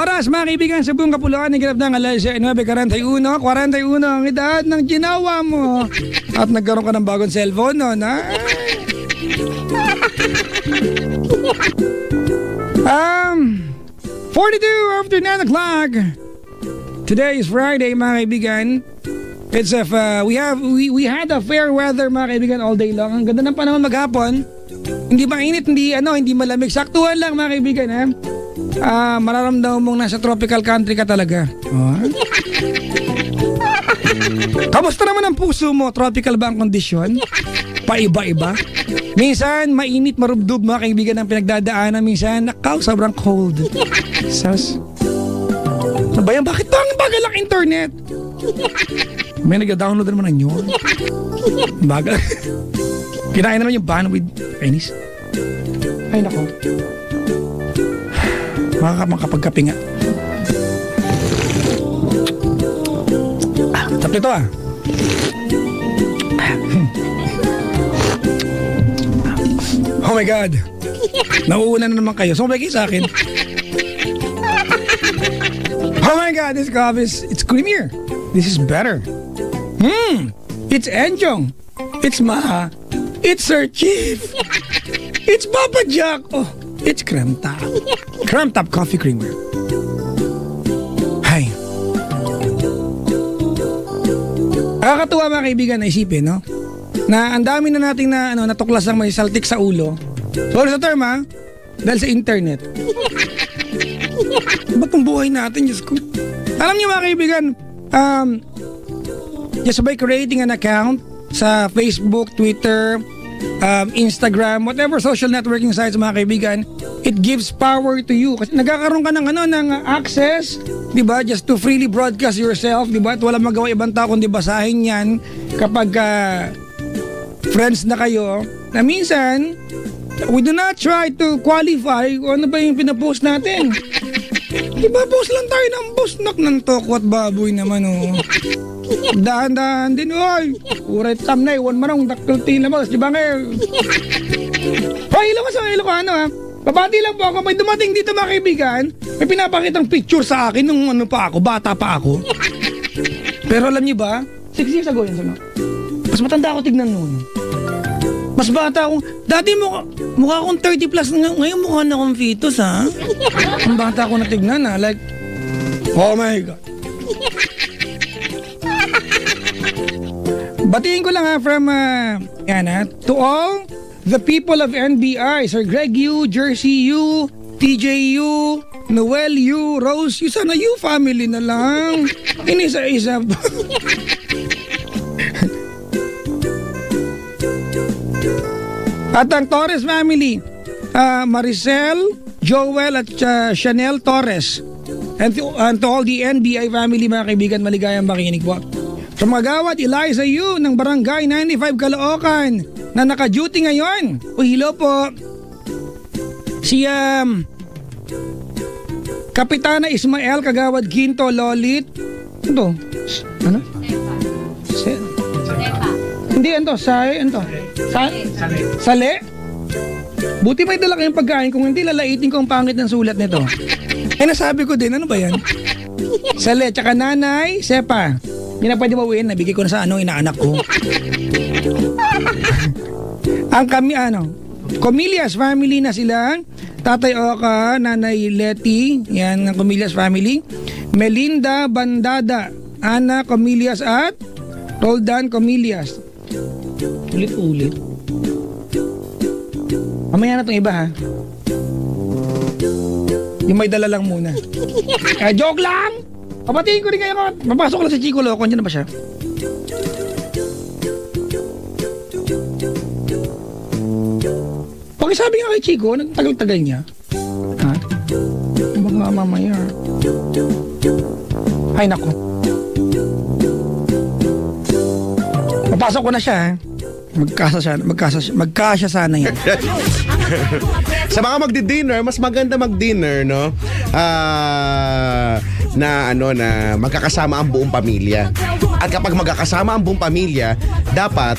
Oras, mga kaibigan, sa buong Kapuluan, naganap ng alas 9:41, 41 ang edad ng ginawa mo. At nagkaroon ka ng bagong cellphone, no? Na? 42 after 9 o'clock. Today is Friday, mga kaibigan. It's we had a fair weather, mga kaibigan, all day long. Ang ganda ng panahon maghapon. Hindi mainit, hindi malamig. Saktuhan lang, mga kaibigan, ha? Mararamdaman mong nasa tropical country ka talaga. Oh. Kamusta naman ang puso mo? Tropical ba ang kondisyon? Paiba-iba? Minsan, mainit, marubdob, mga kaibigan, ang pinagdadaanan. Minsan, sobrang cold. Sas. Ano ba yan? Bakit ba ang bagal ang internet? May nag-download naman ng yun. Bagal. Kinain naman yung bandwidth. Kainis. Ay, nako. Makakapagkape nga. Tap nito ah. Oh my God. Nauuna na naman kayo. Sumabay kayo sa akin. Oh my God, this coffee it's creamier. This is better. It's Enjong. It's Maha. It's Sir Chief. It's Papa Jack. Oh, it's Creme Top. Creme Top Coffee Creamer. Hay. Nakakatuwa, mga kaibigan, na isipin, no? Na ang dami na nating natuklas ng may saltik sa ulo. Sorry sa term, ha? Dahil sa internet. Ba't ang buhay natin, Diyos ko? Alam niyo, mga kaibigan, just by creating an account sa Facebook, Twitter, Instagram, whatever social networking sites, mga kaibigan, it gives power to you. Kasi nagkakaroon ka ng access, di ba, just to freely broadcast yourself, di ba? At wala magawa ibang tao kundi basahin yan kapag friends na kayo. Na minsan, we do not try to qualify kung ano ba yung pinapost natin. Diba, post lang tayo ng busnak ng toko at baboy naman, oh. Dahan-dahan din, oy. Uray tamnay, one manong dakil tinabas, di ba ngayon? Hoy, ilo ko, ha? Babati lang po ako, may dumating dito, mga kaibigan. May pinapakitang picture sa akin nung bata pa ako. Pero alam niyo ba, 6 years ago yun, mas matanda ako tignan noon. Mas bata akong, dati mukha akong 30 plus, ngayon mukha na akong fetus, ha? Ang bata ako na tignan, ha? Like, oh my God. Batiin ko lang, ha, from, to all the people of NBI, Sir Greg Yu, Jersey Yu, TJ Yu, Noel Yu, Rose Yu, sana Yu family na lang. Inisa-isa. At ang Torres family, Maricel, Joel at Chanel Torres. And to all the NBI family, mga kaibigan, maligayang makinig po. Sa mga gawad, Eliza Yu ng Barangay 95 Caloocan na naka-duty ngayon. Hello po. Si Kapitana Ismael Kagawad Ginto Lolit. Ito? Ano? Hindi, ito. Sale? Buti may dala kayong pagkain. Kung hindi, lalaitin ko ang pangit ng sulat nito. Nasabi ko din, ano ba yan? Sale, tsaka nanay, Sepa. Hindi na pwede mawin, nabigay ko na sa inaanak ko. Ang Comillas family na sila. Tatay Oka, Nanay Leti, yan ang Comillas family. Melinda Bandada, Ana Comillas at Roldan Comillas. Ulit-ulit. Mamaya na itong iba, ha? Yung may dala lang muna. Joke lang! Papatiin ko rin kayo. Papasok lang si Chico Loco. Andiyan na ba siya? Pakisabi nga kay Chico, nagtagal-tagal niya. Ha? Mamaya. Ay, nako. Papasok ko na siya, ha? Magkasya sana yan. Sa mga magdi-dinner, mas maganda mag-dinner, no? Na magkakasama ang buong pamilya. At kapag magkakasama ang buong pamilya, dapat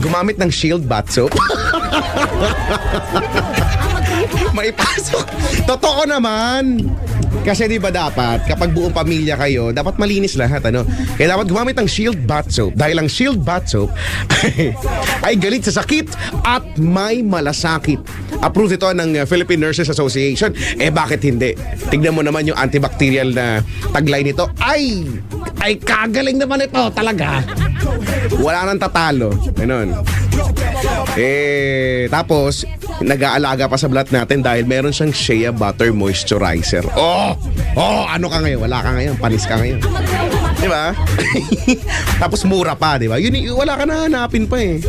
gumamit ng shield bath soap. Maipasok. Totoo naman. Kasi di ba dapat, kapag buong pamilya kayo, dapat malinis lahat, ano? Kaya dapat gumamit ng Shield Bath Soap. Dahil ang Shield Bath Soap ay galit sa sakit at may malasakit. Approved ito ng Philippine Nurses Association. Bakit hindi? Tignan mo naman yung antibacterial na taglay nito. Ay kagaling naman ito talaga. Wala nang tatalo. Ganon. Tapos, nag-aalaga pa sa balat natin dahil meron siyang Shea Butter Moisturizer. Ano ka ngayon? Wala ka ngayon. Panis ka ngayon. Di ba? Tapos mura pa, di ba? Wala ka na hanapin pa eh.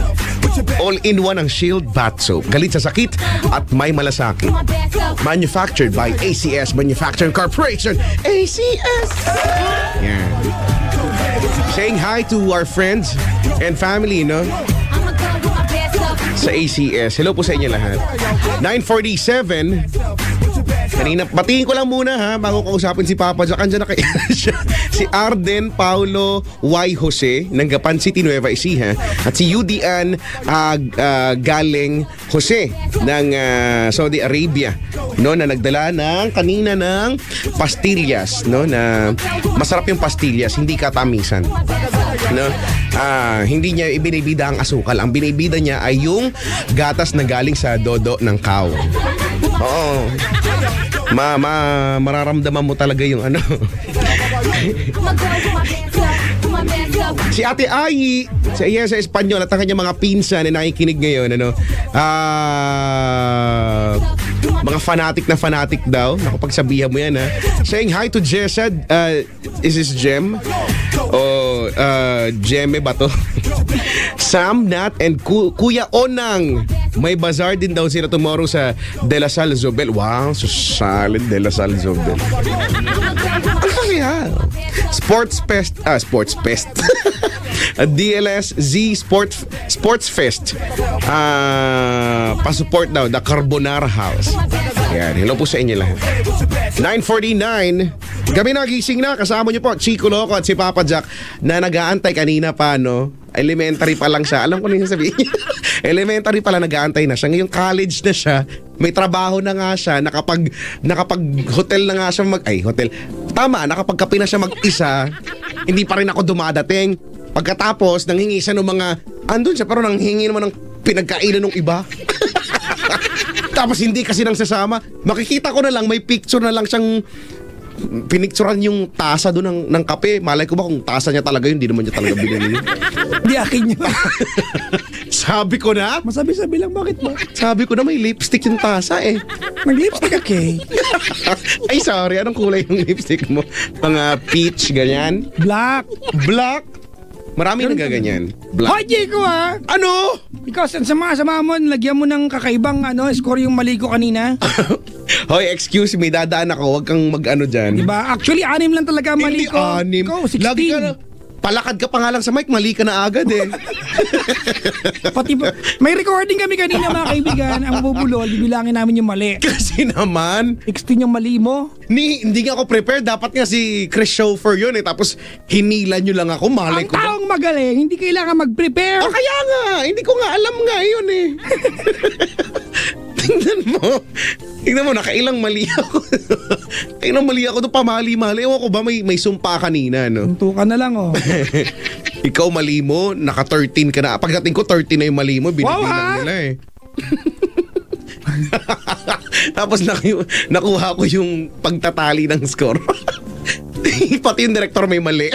All-in-one ang Shield Bath Soap. Galit sa sakit at may malasakit. Manufactured by ACS Manufacturing Corporation. ACS! Yan. Saying hi to our friends and family, no? Sa ACS. Hello po sa inyo lahat. 9:47. Kanina, batiin ko lang muna ha, bago kausapin si Papa Jack. Andyan na kaya siya. Si Arden Paulo Y. Jose ng Gapan City, Nueva Ecija. At si Yudian Galing Jose ng Saudi Arabia, no, na nagdala ng kanina ng pastillas, no, na masarap yung pastillas, hindi katamisan. No? Hindi niya ibinibida ang asukal. Ang binibida niya ay yung gatas na galing sa dodo ng cow. Oo. Mararamdaman mo talaga yung ano. Si Ate Ai, sa Espanyol at ang kanyang mga pinsan na nakikinig ngayon, ano, mga fanatic daw. Nakapagsabihan mo yan, ha. Saying hi to Jessa. Is this Jem? Jeme ba to? Sam, Nat, and Kuya Onang. May bazaar din daw sila tomorrow sa De La Salle Zobel. Wow, so solid, De La Salle Zobel. Ano kasi ha? Sports Fest. DLSZ Sports Fest. Pasupport daw, the Carbonara House. Yan, hello po sa inyo lahat. 9:49. Gabi nagising na, kasama niyo po Chico Loco at si Papa Jack na nag-aantay kanina pa, no? Elementary pa lang siya. Alam ko na yung sabihin niya. Elementary pa lang nag-aantay na siya. Ngayong college na siya. May trabaho na nga siya. Nakapag-hotel na nga siya hotel. Tama, nakapagkape na siya mag-isa. Hindi pa rin ako dumadating. Pagkatapos, nanghingi siya ng mga, andun siya, pero nanghingi naman ng pinagkainan ng iba. Tapos hindi kasi nang sasama. Makikita ko na lang, may picture na lang siyang pinicturan yung tasa doon ng kape. Malay ko ba kung tasa niya talaga yun, hindi naman niya talaga binili. Di akin niya. Sabi ko na. Masabi-sabi lang, bakit ba? Sabi ko na may lipstick yung tasa eh. Nag-lipstick ka, Kay. Ay, sorry. Anong kulay yung lipstick mo? Mga peach, ganyan? Black. Marami nagaganyan. Black. Hoy, Jiko ha! Ano? Because sama mo, lagyan mo ng kakaibang score yung mali ko kanina. Hoy, excuse me, dadaan ako. Huwag kang mag-ano dyan. Diba? Actually, 6 lang talaga mali Hindi ko. 6. Ikaw, 16. Lagi ka na. Palakad ka pa nga lang sa mic, mali ka na agad eh. Pati ba, may recording kami kanina mga kaibigan. Ang bubulol, bibilangin namin yung mali. Kasi naman, 16 yung mali mo. hindi nga ako prepared. Dapat nga si Chris Chauffeur yun eh. Tapos hinila nyo lang ako. Malay Ang ko ba? taong magaling, hindi kailangan mag-prepare. Kaya nga, hindi ko nga alam nga yun eh. Tingnan mo, nakailang mali ako. Kailang mali ako doon, pamali-mali. Ewan ko ba, may sumpa kanina, no? Tunto ka na lang, oh. Ikaw mali mo, naka-13 ka na. Pagdating ko, 13 na yung mali mo, binibilang nila eh. Tapos nakuha ko yung pagtatali ng score. Pati yung director may mali.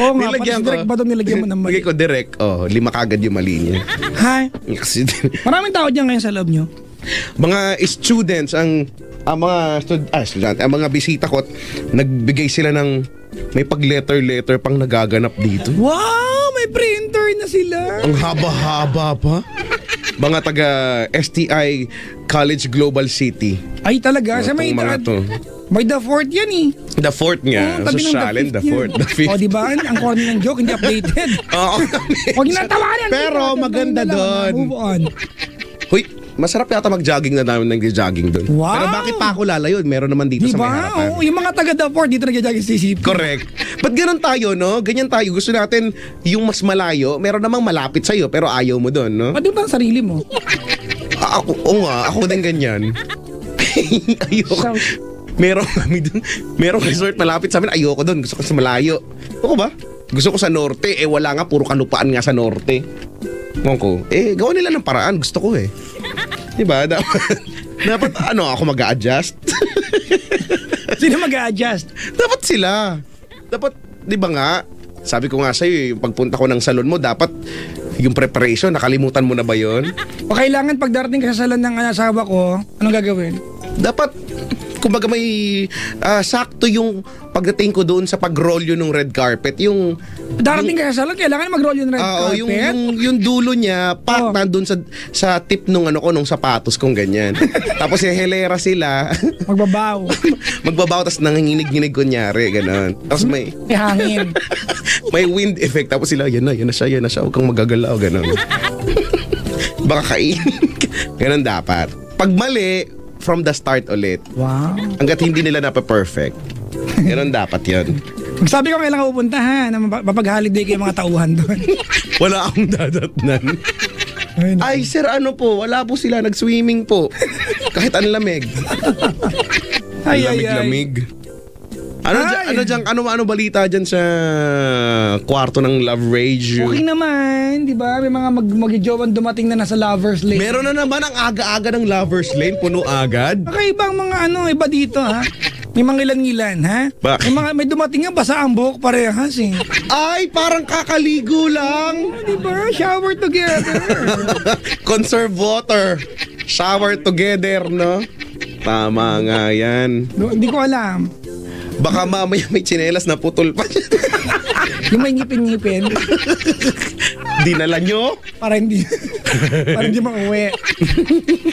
Oo nga, pati si direct ba doon nilagyan mo ng mali? Bigay ko direct, 5 kagad yung mali niya. Hi. Kasi Maraming tao dyan ngayon sa loob nyo. mga students ang mga bisita ko, nagbigay sila ng may pag-letter pang nagaganap dito. Wow, may printer na sila. Ang haba-haba pa. Mga taga STI College Global City. Ay talaga, sa may mga to. may the fourth yan eh. The fourth nga. Tabi ng Social the fifth fourth. yan. The fifth. O diba, ang corny ng joke, hindi updated. Oo. Huwag niyo natawanan. Pero maganda doon. Move on. Hoy, masarap yata mag-jogging na namin nag-jogging doon. Wow. Pero bakit pa ako lalayo? Meron naman dito sa may Diba? harapan. Oo, yung mga taga the fourth dito nag-jogging sa CCP. Correct. Ba't ganun tayo, no? Ganyan tayo. Gusto natin yung mas malayo. Meron namang malapit sa'yo, pero ayaw mo doon, no? Pati ba ang sarili mo? Ako din ganyan. Ayoko. merong resort malapit sa amin. Ayoko doon. Gusto ko sa malayo. Ako ba? Gusto ko sa norte. Wala nga. Puro kalupaan nga sa norte. Ewan ko. Gawa nila ng paraan. Gusto ko Diba? Dapat ako mag-a-adjust? Sino mag-a-adjust? Dapat sila. Dapat, di ba nga? Sabi ko nga sa'yo, yung pagpunta ko ng salon mo, dapat yung preparation, nakalimutan mo na ba yon? O kailangan pag darating ka sa salon ng asawa ko, anong gagawin? Dapat, kumbaga may sakto yung pagdating ko doon sa pag-roll yun ng red carpet. Yung Darating ka sa salon, kailangan mag-roll yung red carpet? Yung dulo niya, na doon sa tip nung nung sapatos kong ganyan. Tapos hilera sila. Magbabaw. Magbabaw, tapos nanginginig-nginig kunyari, gano'n. Tapos may hangin. may wind effect. Tapos sila, yan na siya. Huwag kang magagalaw, gano'n. Baka kainin. Gano'n dapat. Pag mali, from the start ulit. Wow. Hanggat hindi nila perfect. Gano'n dapat yun. Magsabi ko kailangan pupunta na mapag-holiday kayo mga tauhan doon. Wala akong dadatnan. Ay, sir, wala po sila. Nag-swimming po. Kahit ang lamig. Lamig-lamig. Ano balita dyan sa kwarto ng Love Rage? Okay naman, di ba? May mga mag-jowan dumating na nasa Lover's Lane. Meron na naman ang aga-aga ng Lover's Lane, puno agad. Kakaibang mga iba dito ha. May mga ilan-ilan ha. Bakit? May dumating nga basa ang buhok parehas Ay, parang kakaligo lang. Di ba? Shower together. Conserve water. Shower together, no? Tama nga yan. Hindi ko alam. Baka mamaya may tsinelas na putol pa. Yung may ngipin-ngipin. Dinala nyo? Para hindi mauwi.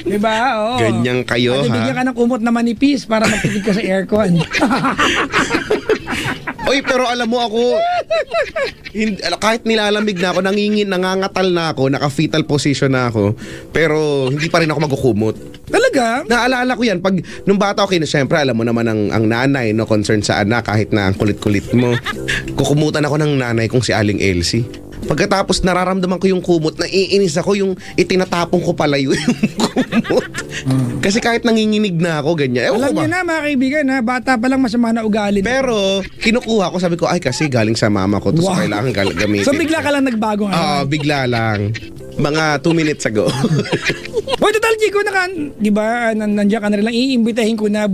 Diba? Oo. Ganyan kayo, At bigyan ka ng kumot na manipis para magtipid ka sa aircon. Oy, pero alam mo ako, kahit nilalamig na ako, nangangatal na ako, naka-fetal position na ako, pero hindi pa rin ako magkukumot. Talaga? Naalala ko yan, pag nung bata ako, siyempre alam mo naman ang nanay, no, concern sa anak, kahit na ang kulit-kulit mo. Kukumutan ako ng nanay kong si Aling Elsie. Pagkatapos nararamdaman ko yung kumot, naiinis ako, yung itinatapong ko palayo yung kumot. Kasi kahit nanginginig na ako, ganyan. Alam niyo na mga kaibigan bata pa lang masama na ugali. Pero kinukuha ko, sabi ko, ay kasi galing sa mama ko, so kailangan gamitin. So bigla ka lang nagbago bigla lang. Mga 2 minutes ago. Hoy, total Chico, di ba, nandiyan ka na rin lang, iimbitahin ko na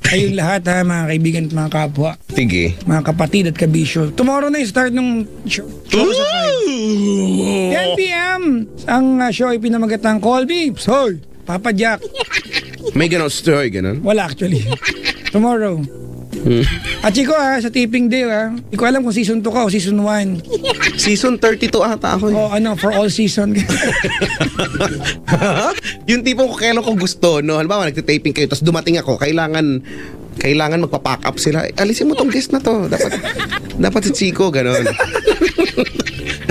kayong lahat mga kaibigan at mga kapwa. Sige. Mga kapatid at kabisyo. Tomorrow na yung start ng show. Show sa 5. 10 p.m. Ang show ay pinamagatang Call Me. Hoy, Papa Jack. May ganon story, ganon? Wala actually. Tomorrow. At Chico sa tipping day hindi ko alam kung season 2 ka o season 1. Season 32 ata ako. For all season. Yung tipong kailan ko gusto, no? Halimbawa, nagtitaping kayo, tapos dumating ako, kailangan magpa-pack up sila. Alisin mo tong guest na to. Dapat si Chico, ganon.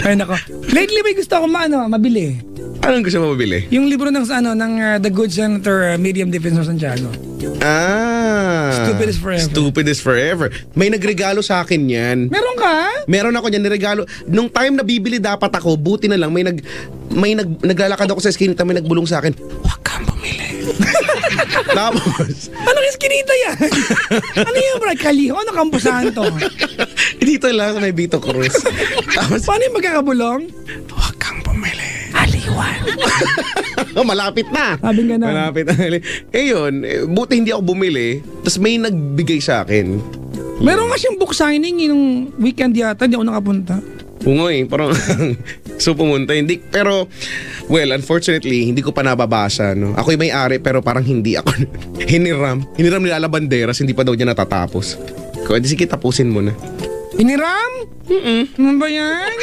Ay nako. Lately may gusto ako mabili. Anong gusto mo mabili? Yung libro ng The Good Senator, Medium Defensor Santiago. Stupid is Forever. Stupid is Forever. May nagregalo sa akin yan. Meron ka? Meron ako niyan, niregalo. Nung time na bibili dapat ako, buti na lang, naglalakad ako sa eskinita, may nagbulong sa akin, huwag kang bumili. Tapos, anong eskinita yan? Ano yan, bro? Kaliho? Ano kampusahan to? Dito lang sa may Vito Cruz. Tapos, paano yung magkakabulong? Huwag kang bumili. Aliwan. Malapit na. Sabi nga na. Malapit na. Yun, buti hindi ako bumili. Tapos may nagbigay sa akin. Meron nga siyang book signing nung weekend yata. Hindi ako nakapunta. Parang so pumunta. Hindi, pero, well, unfortunately, hindi ko pa nababasa. No? Ako'y may-ari pero parang hindi ako. Hiniram nila Labanderas, hindi pa daw niya natatapos. Kaya sige, tapusin mo na. Hiniram? Ano ba yan?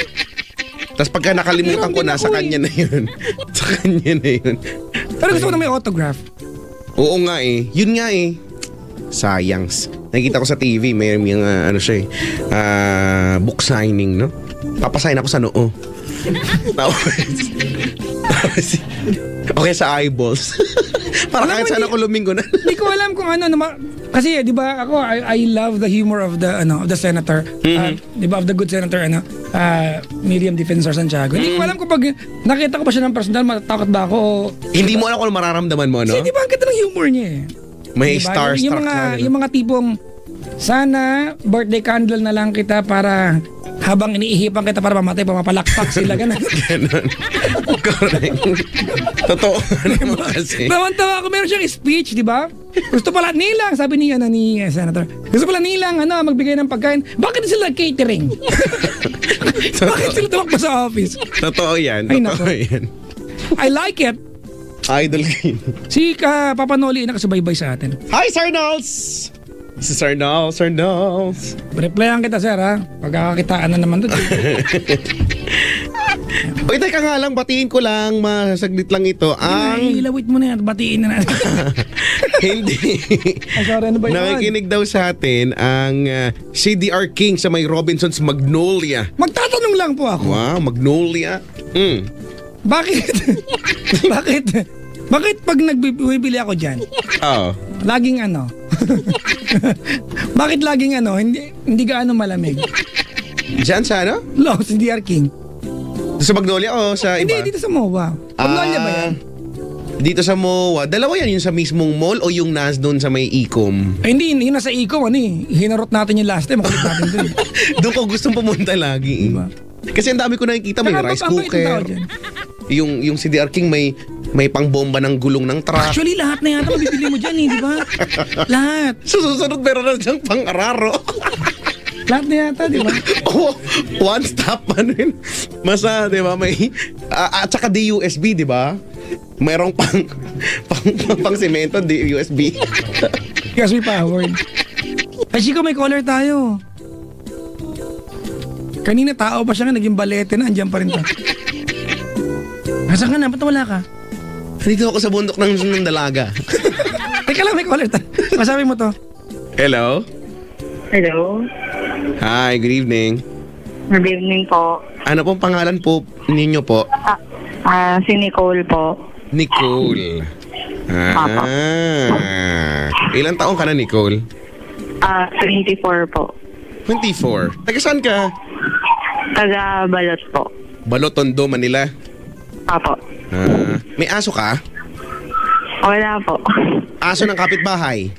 Tapos pagka nakalimutan ko na, sa kanya na yun. Sa kanya na yun. Pero gusto ko na may autograph. Oo nga Yun nga Sayangs. Nakikita ko sa TV, may mga book signing, no? Papasign ako sa noo. Tapos, okay sa eyeballs. Para kahit saan ako lumingo na. Hindi ko alam kung kasi di ba ako I love the humor of the senator. Di ba, of the good senator Miriam Defensor Santiago. Hindi ko alam kung pag nakita ko ba siya ng personal, matatakot ba ako o... Hindi mo alam kung mararamdaman mo, no? Kasi di ba ang ganda ng humor niya May Diba? starstruck yung mga, ka, ganun. yung mga tipong, sana birthday candle na lang kita para habang iniihipan kita para mamatay, pamapalakpak sila, ganun. Ganon. Correct. Totoo naman kasi. Tawa ako, meron siyang speech, di ba? Gusto pala nilang, sabi niya ni Senator, gusto pala nilang magbigay ng pagkain. Bakit sila catering? Bakit sila tumakbo sa office? Totoo yan. Ay, Totoo nako. yan. I like it. Idol King. Si Papa Noli nakasubaybay sa atin. Hi, Sir Knowles! Si Sir Knowles, Sir Knowles. Replyan kita, sir, ha? Pagkakakitaan na naman doon. Uy, teka nga lang, batiin ko lang, masaglit lang ito. Ay, ilawit mo na yan, batiin na natin. Hindi. Ay, sorry, ano ba yun? Nakikinig daw sa atin ang CDR King sa may Robinson's Magnolia. Magtatanong lang po ako. Wow, Magnolia. Bakit? Bakit pag nagbibili ako dyan, Oo. laging bakit laging hindi gaano malamig? Diyan sa ano? Lo, si DR King. Sa Magnolia o sa iba? Hindi, dito sa MOA. Magnolia ba yan? Dito sa MOA. Dalawa yan, yung sa mismong mall o yung nas doon sa may Ecom? Ay, hindi, yun nasa Ecom, hinarot natin yung last time, makulit natin dun. Doon ko gustong pumunta lagi. Diba? Kasi ang dami ko nakikita, may Saka, rice ang bait ng tao cooker. dyan. Yung CDR King may pangbomba ng gulong ng truck. Actually, lahat na yata mabibili mo dyan, di ba? Lahat. Susunod meron na siyang pang-araro. Lahat na yata, di ba? Oh, one stop yun. Masa, di ba, may at saka DUSB, di ba? Merong pang semento, DUSB. Kasi powered. Ay, Chico, may caller tayo. Kanina tao pa siya nga, naging balete na, andyan pa rin ta. Nasaan ka na? Ba't wala ka? Dito ako sa bundok ng dalaga. Teka lang, may caller tayo. Masabi mo to. Hello? Hello. Hi, good evening. Good evening po. Ano pong pangalan po ninyo po? Si Nicole po. Nicole. Ilang taong ka na, Nicole? 24 po. 24. Taga saan ka? Taga Balot po. Balotondo, Manila. Apo. May aso ka? Wala po. Aso ng kapitbahay?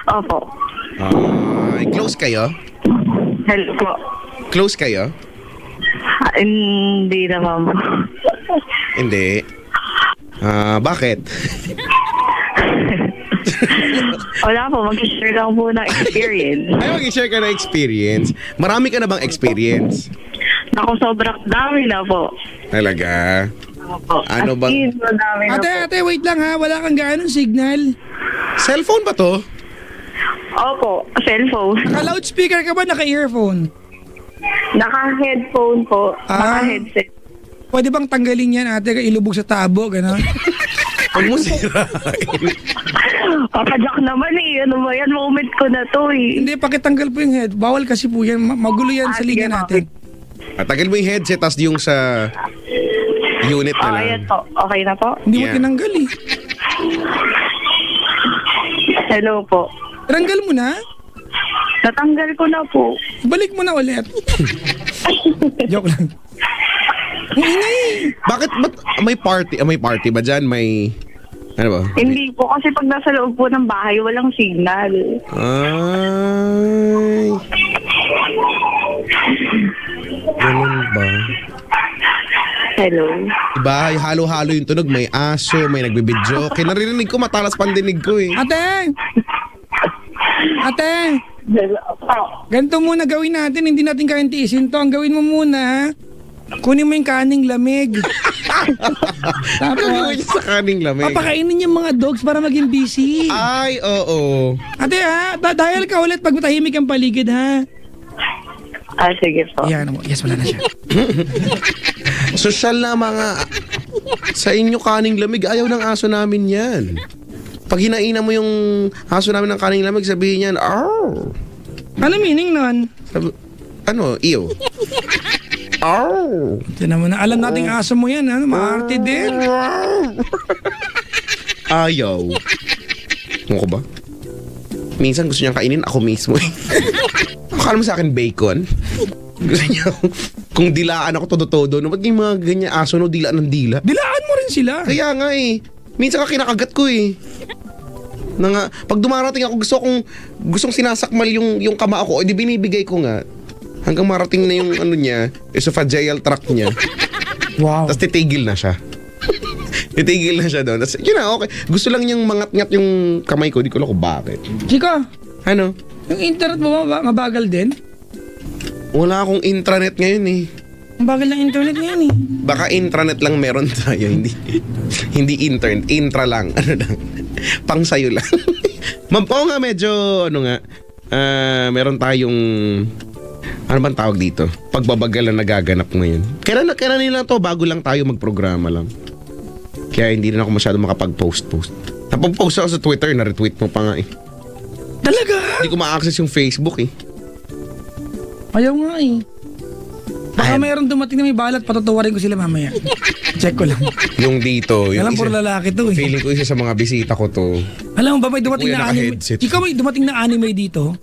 Opo. Close kayo? Hello po. Close kayo? Hindi naman po. Hindi. Bakit? Wala po. Mag-share lang po ng experience. Ay, mag-share ka ng experience. Marami ka na bang experience? Naku, sobrang dami na po. Talaga? Opo. Ano As bang- in, madami na po. Ate, wait lang ha. Wala kang gaanong signal. Cellphone ba to? Opo. Cellphone. Naka-loudspeaker ka ba? Naka-earphone? Naka-headphone po. Naka-headset. Pwede bang tanggalin yan, ate? Ilubog sa tabo, gano'n? Huwag mo sirain. Papadyak naman eh. Ano ba yan? Moment ko na to eh. Hindi, pakitanggal po yung head. Bawal kasi po yan. Magulo yan sa linya sige, natin. Tagal mo yung headset, tas yung sa unit na lang. Ayan po. Okay na po. Hindi mo Yeah. tinanggal eh. Hello po. Tanggal mo na? Natanggal ko na po. Balik mo na ulit. Joke lang. Ang ingay. Bakit? Ba't may party? May party ba dyan? May... Ano ba? Hindi po kasi pag nasa loob po ng bahay, walang signal. Ay. Ganun ba? Hello. Diba? Halo-halo yung tunog. May aso, may nagbibidyo. Kaya naririnig ko, matalas pandinig ko eh. Ate! Ate! Hello po. Ganito muna gawin natin. Hindi natin kayang tiisin to. Ang gawin mo muna, kunin mo yung kaning lamig. Ano gawin Tapos, niyo sa kaning lamig? papakainin yung mga dogs para maging busy. Ay, oo. Ate ha, dial ka ulit pag matahimik ang paligid ha. Sige po. Yan mo. Yes, wala na siya. Social na mga... Sa inyo kaning lamig, ayaw ng aso namin yan. Pag hinainan mo yung aso namin ng kaning lamig, sabihin yan, "Arr!" Ano meaning nun? Ano? Ew. Arr! Ito naman na. Alam nating aso mo yan. Ano? Maarte din. Ayaw. Ano ko ba? Minsan gusto niyang kainin ako mismo eh. Akala mo sa akin bacon? Gusto niya kung dilaan ako todo-todo. No, ba't yung mga ganyan aso no, dilaan ng dila? Dilaan mo rin sila. Kaya nga eh. Minsan ka kinakagat ko eh. Pag dumarating ako, gustong sinasakmal yung kama ako, o di binibigay ko nga. Hanggang marating na yung ano niya, esophageal tract niya. Wow. Tapos titigil na siya. Titigil na siya doon. Tapos, yun na, okay. Gusto lang niyang mangat-ngat yung kamay ko. Di ko alam kung bakit. Chico, Ano? yung internet mo ba mabagal din? Wala akong intranet ngayon eh. Ang bagal ng internet ngayon eh. Baka intranet lang meron tayo. Hindi internet. Intra lang. Ano lang. Pang sayo lang. Oo nga, medyo, ano nga, meron tayong, ano bang tawag dito? Pagbabagal na nagaganap ngayon. Kailan nila to, bago lang tayo magprograma lang. Kaya hindi rin ako masyado makapag-post. Napag-post ako sa Twitter, na-retweet mo pa nga eh. Talaga? Hindi ko ma-access yung Facebook eh. Ayaw nga eh. Baka Ay. mayroon dumating na may balat, patutuwarin ko sila mamaya. Check ko lang. Yung dito. Yung Alam, puro lalaki to eh. feeling ko isa sa mga bisita ko to. Alam mo ba, may dumating Kuya, na anime. naka-headset. Ikaw may dumating na anime dito?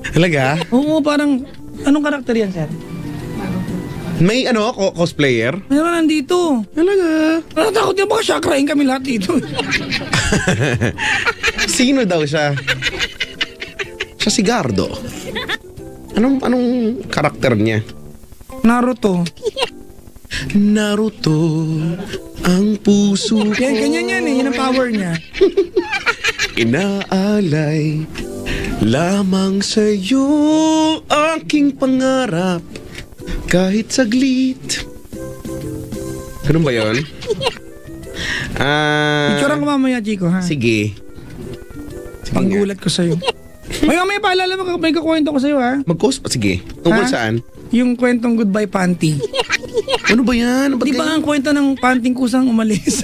Talaga? Oo, parang, anong karakter yan, sir? May cosplayer? Meron nandito. Talaga? Natatakot niya, baka shakrain kami lahat dito. Sino daw siya? Siya si Gardo. Anong karakter niya? Naruto. Naruto ang puso ko. Yan, ganyan yan eh. Yan ang power niya. Inaalay lamang sa'yo aking pangarap kahit saglit. Ganun ba yun? Picturean ko mamaya, Chico, ha? Sige. Panggulat ko sa'yo. May paalala mo, may kukwento ko sa'yo, ha? Sige. Tungkol Ha? saan? Yung kwentong Goodbye Panty. Ano ba yan? Di ba ang kwento ng panting kusang umalis?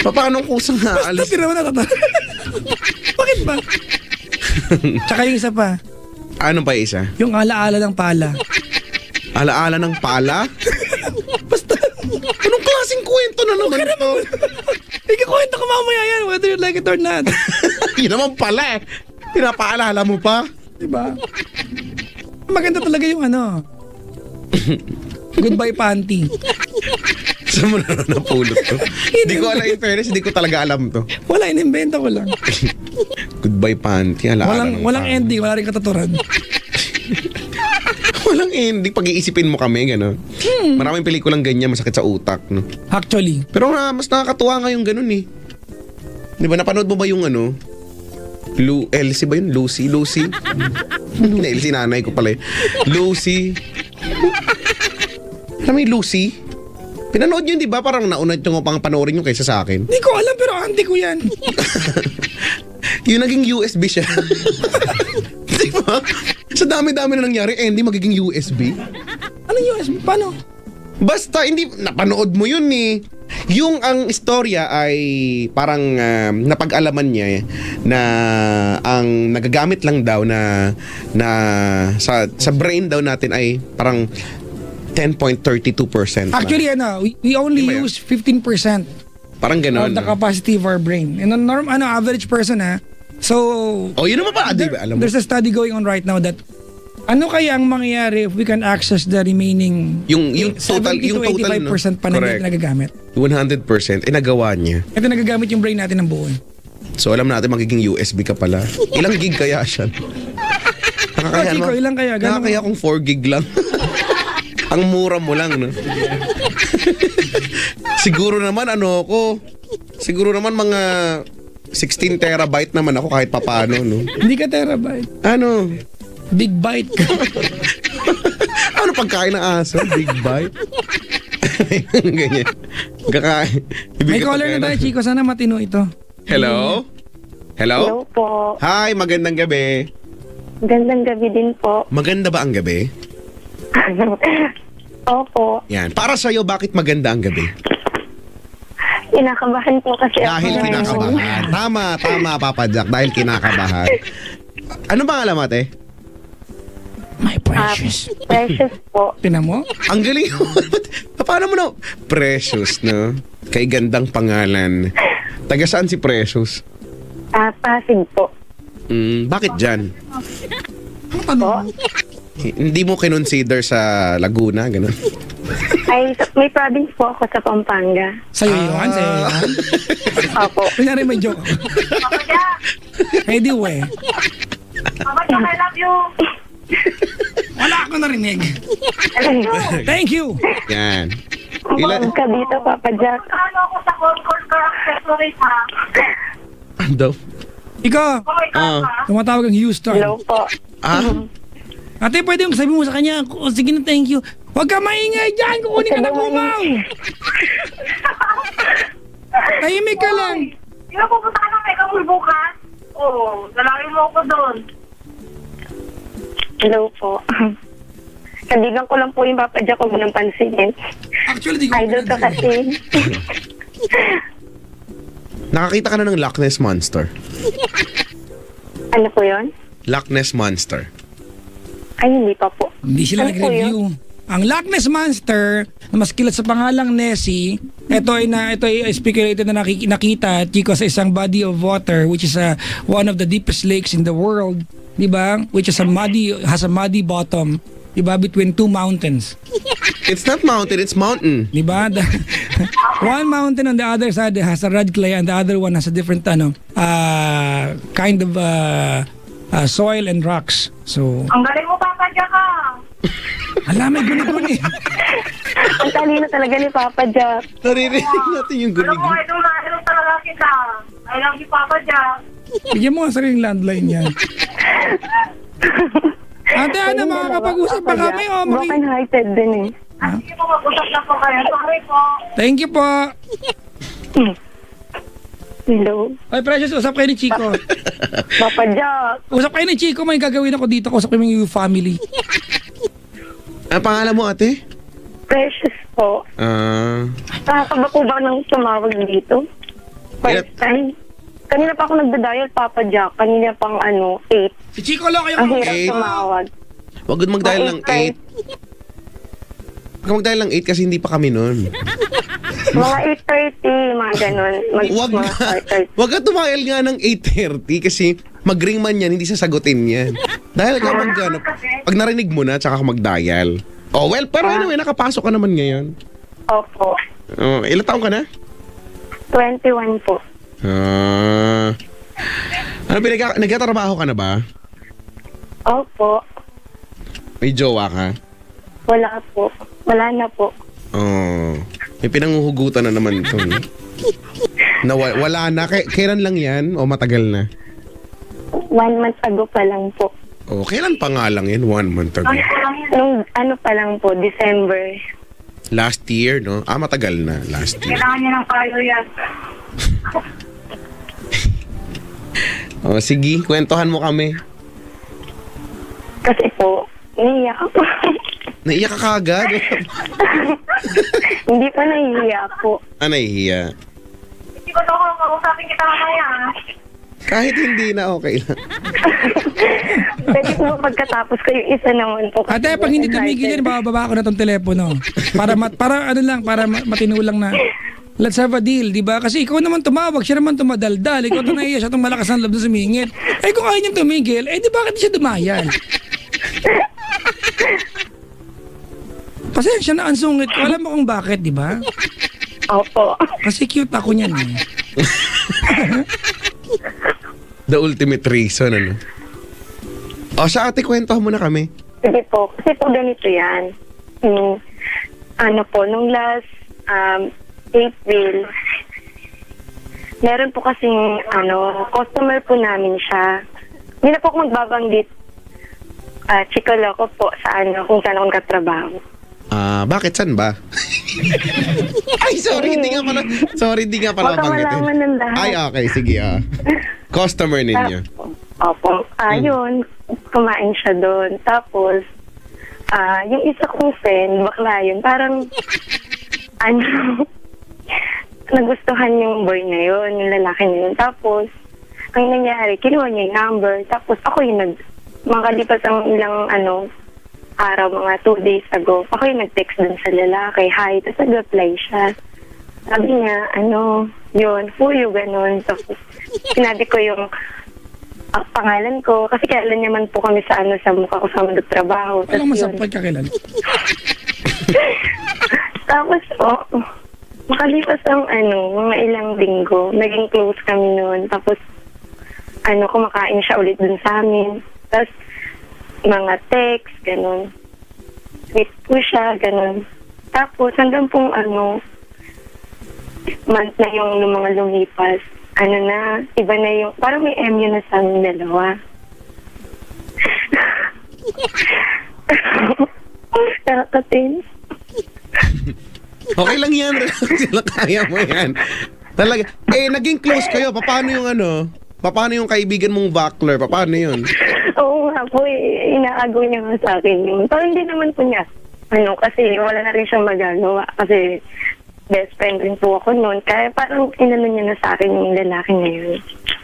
Paano kung saan Basta aalis? tira mo na tata. Bakit ba? Tsaka yung isa pa, Ano pa isa? yung alaala ng pala. Alaala ng pala? Basta, Anong klaseng kwento na naman ito? ikakwento ko mamaya yan, whether you like it or not. Yun naman pala eh. Pinapaalala mo pa? Diba? Maganda talaga yung ano. Goodbye Panty. Saan mo na napulot to? Hindi ko alam, in fairness, hindi ko talaga alam to. Wala, inimbento ko lang. Goodbye panty, alaala ng Walang pala. ending, wala rin katuturan. Walang ending, pag-iisipin mo kami, gano'n. Maraming pelikulang ganyan, masakit sa utak, no? Actually. Pero mas nakakatuwa nga yung gano'n eh. Di ba, napanood mo ba yung ano? Elsie ba yun? Lucy? Hindi, Elsie nanay ko pala eh. Lucy. Alam mo yung Lucy? Pinanood yun, di ba? Parang naunad yung pang panoorin yung kaysa sa akin. Hindi ko alam, pero auntie ko yan. Yung naging USB siya. Di ba? Sa dami-dami na nangyari, hindi magiging USB. Anong USB? Paano? Basta, hindi, napanood mo yun eh. Yung ang istorya ay parang napag-alaman niya na ang nagagamit lang daw na sa brain daw natin ay parang 10.32%. Actually, we only Di ba yun? use 15% Parang of gano'n. the capacity of our brain. And average person, ha? So, Oh, yun naman pa, di ba? Alam mo. there's a study going on right now that ano kaya ang mangyayari if we can access the remaining Yung total, 70 yung to total, 85% pa na Correct. nagagamit. 100%, nagawa niya. Ito nagagamit yung brain natin ng buo. So, alam natin magiging USB ka pala. Ilang gig kaya siya? Nakakaya Chico, ilang kaya? Ganun- Nakakaya kung 4 gig lang. Ang mura mo lang, no? Siguro naman, siguro naman mga 16 terabyte naman ako kahit papano, no? Hindi ka terabyte. Ano? Big bite ka. Ano pagkain ng aso? Big bite? Ganyan. Kakain. May caller na tayo, Chico. Sana matino ito. Hello? Hello Hello? po. Hi, magandang gabi. Gandang gabi din po. Maganda ba ang gabi? Opo. Yan. Para sa'yo, bakit maganda ang gabi? Kinakabahan po kasi Dahil ako. kinakabahan. Tama, Papa Jack. Dahil kinakabahan. Ano ba alam ate? My precious. Precious po. Tinan mo? Ang galing. Paano mo na? Precious, no? Kay gandang pangalan. Taga saan si Precious? Pasig po. Bakit dyan? Ano? Hindi mo kinonsider sa Laguna, gano'n? Ay, may province po ako sa Pampanga. Sa'yo yun, sa'yo yun. Opo. Kunyari may joke. Pwede we. Papa Jack, I love you. Wala ako narinig. Thank you. Yan. Ilan ka dito, Papa Jack? Ano ako sa Concord Car Accessories, ha? Ano? Ikaw, Okay ka, Ah. ha? tumatawag ang Houston. Hello po. Ate, pwede yung sabi mo sa kanya, "Oh, sige na, thank you." Huwag ka maingay dyan, kukunin ka na kumaw. Tahimik ka lang. Di ba pupunta ka ng Mega Mall bukas? Oo, dalawin mo ako doon. Hello po. Kaibigan ko lang po yung Papa Jack, huwag mo nang pansinin. Actually, di ko Idol ka kasi. Nakakita ka na ng Loch Ness Monster. Ano po yun? Loch Ness Monster. Ay, hindi pa po. Hindi sila Ano po nag-review. Ang Loch Ness Monster, na mas kilala sa pangalang Nessie, ito ay speculated na nakita, Chico, sa isang body of water which is one of the deepest lakes in the world, di ba? Which is has a muddy bottom, di ba? Between two mountains. It's not mountain, it's mountain. Di ba? One mountain on the other side has a red clay and the other one has a different kind of soil and rocks. So, Ang galing mo, Papa Jack, ha? alam, may guni-guni. Ang talino talaga ni Papa Jack. Naririnig natin yung Alam mo, gunig. idol na idol talaga kita. I love you, Papa Jack. Bigyan mo ang sariling landline yan. Ate, ano, makakapag-usap pa kami o Broken hearted din eh. Sige po, mag-usap na po kayo. Sorry po. Thank you po. Hello? Ay, Precious, usap kayo ni Chico. Papa Jack. Usap kayo ni Chico, may gagawin ako dito. Usap kayo yung family. Ang pangalan mo, ate? Precious po. Nakakaba po ba nang tumawag dito? First time. Kanina pa ako nagda-dial, Papa Jack. Kanina pang 8. Si Chico lang kayo. Ang hirap Eight. tumawag. Huwag kang mag-dial ng 8. Huwag kang mag-dial ng 8 kasi hindi pa kami nun. Mga 8:30, mga ganun. Huwag Mga nga. 4:30. Huwag ka tumail nga ng 8:30 kasi mag-ring man yan, hindi sasagutin yan. Dahil ka pag narinig mo na, tsaka ka mag-dial. Oh, well, pero anyway, nakapasok ka naman ngayon. Opo. Oh, ilang taon ka na? 21 po. Ano, nagtatrabaho ka na ba? Opo. May jowa ka? Wala po. Wala na po. Oh, may pinanguhugutan na naman ito. Na wala na. Kailan lang yan? O matagal na? 1 month ago pa lang po. Oh, kailan pa nga lang yan? 1 month ago. Nung pa lang po, December. Last year, no? Matagal na. Last year. Kailangan niya ng payo yan. Oh, sige, kwentuhan mo kami. Kasi po, naiiyak ako. Naiyak ka kagad? Hindi pa naiiyak po. Nahihiya. Hindi ko daw kausapin kita mamaya. Kahit hindi na okay lang. Pwede po pagkatapos ko yung isa naman po. Ate, pag hindi tumigil yan, bababa ko na tong telepono. Para matinulang na. Let's have a deal, di ba? Kasi ikaw naman tumawag, siya naman tumadaldal. Ikaw ito naiya, siya itong malakas ng loob na sumingit. Eh kung ayaw niyang tumigil, di bakit siya dumayan? Pasensya na ang sungit ko. Alam mo kung bakit, di ba? Opo. Kasi cute ako niyan eh. The ultimate reason, ano? O, sa ate, kwentuhan mo na kami. Sige po. Kasi po ganito yan. Nung last April, meron po kasing customer po namin siya. Hindi na po ako magbabanggit. Chikolo ko po sa kung saan ako katrabaho. Bakit? San ba? Ay, sorry, hindi nga pala. Sorry, hindi nga pala Huwag ka malaman ng lahat. Ay, okay, sige. Customer ninyo. Opo. Yun, kumain siya doon. Tapos, yung isa kong friend, bakla yun, parang, nagustuhan yung boy na yun, yung lalaki na yun. Tapos, ang nangyari, kinuha niya yung number. Tapos, ako yung makalipas ang ilang, araw, mga 2 days ago, ako yung nag-text dun sa lalaki, hi, tapos nag-reply siya. Sabi niya, yun, fuyo, ganun. Tapos, sinabi ko yung pangalan ko, kasi kailan naman po kami sa sa mukha ko sa magtrabaho. Walang masapag ka kailan. Tapos makalipas ang mga ilang linggo, naging close kami noon. Tapos, kumakain siya ulit dun sa amin. Tapos, mga text, ganun. Sweet po siya, ganun. Tapos, hanggang pong month na yung mga lumipas, iba na yung, parang may MU na sa aming dalawa. Nakakatin. Okay lang yan. Relax lang. Kaya mo yan. Talaga. Naging close kayo. Paano yung Paano yung kaibigan mong Buckler? Paano yun? Oo nga po, inaagaw niya nga sa akin yun. Pero hindi naman po niya. Kasi wala na rin siyang magagawa. Kasi best friend rin po ako noon. Kaya parang inano niya na sa akin yung lalaki na yun.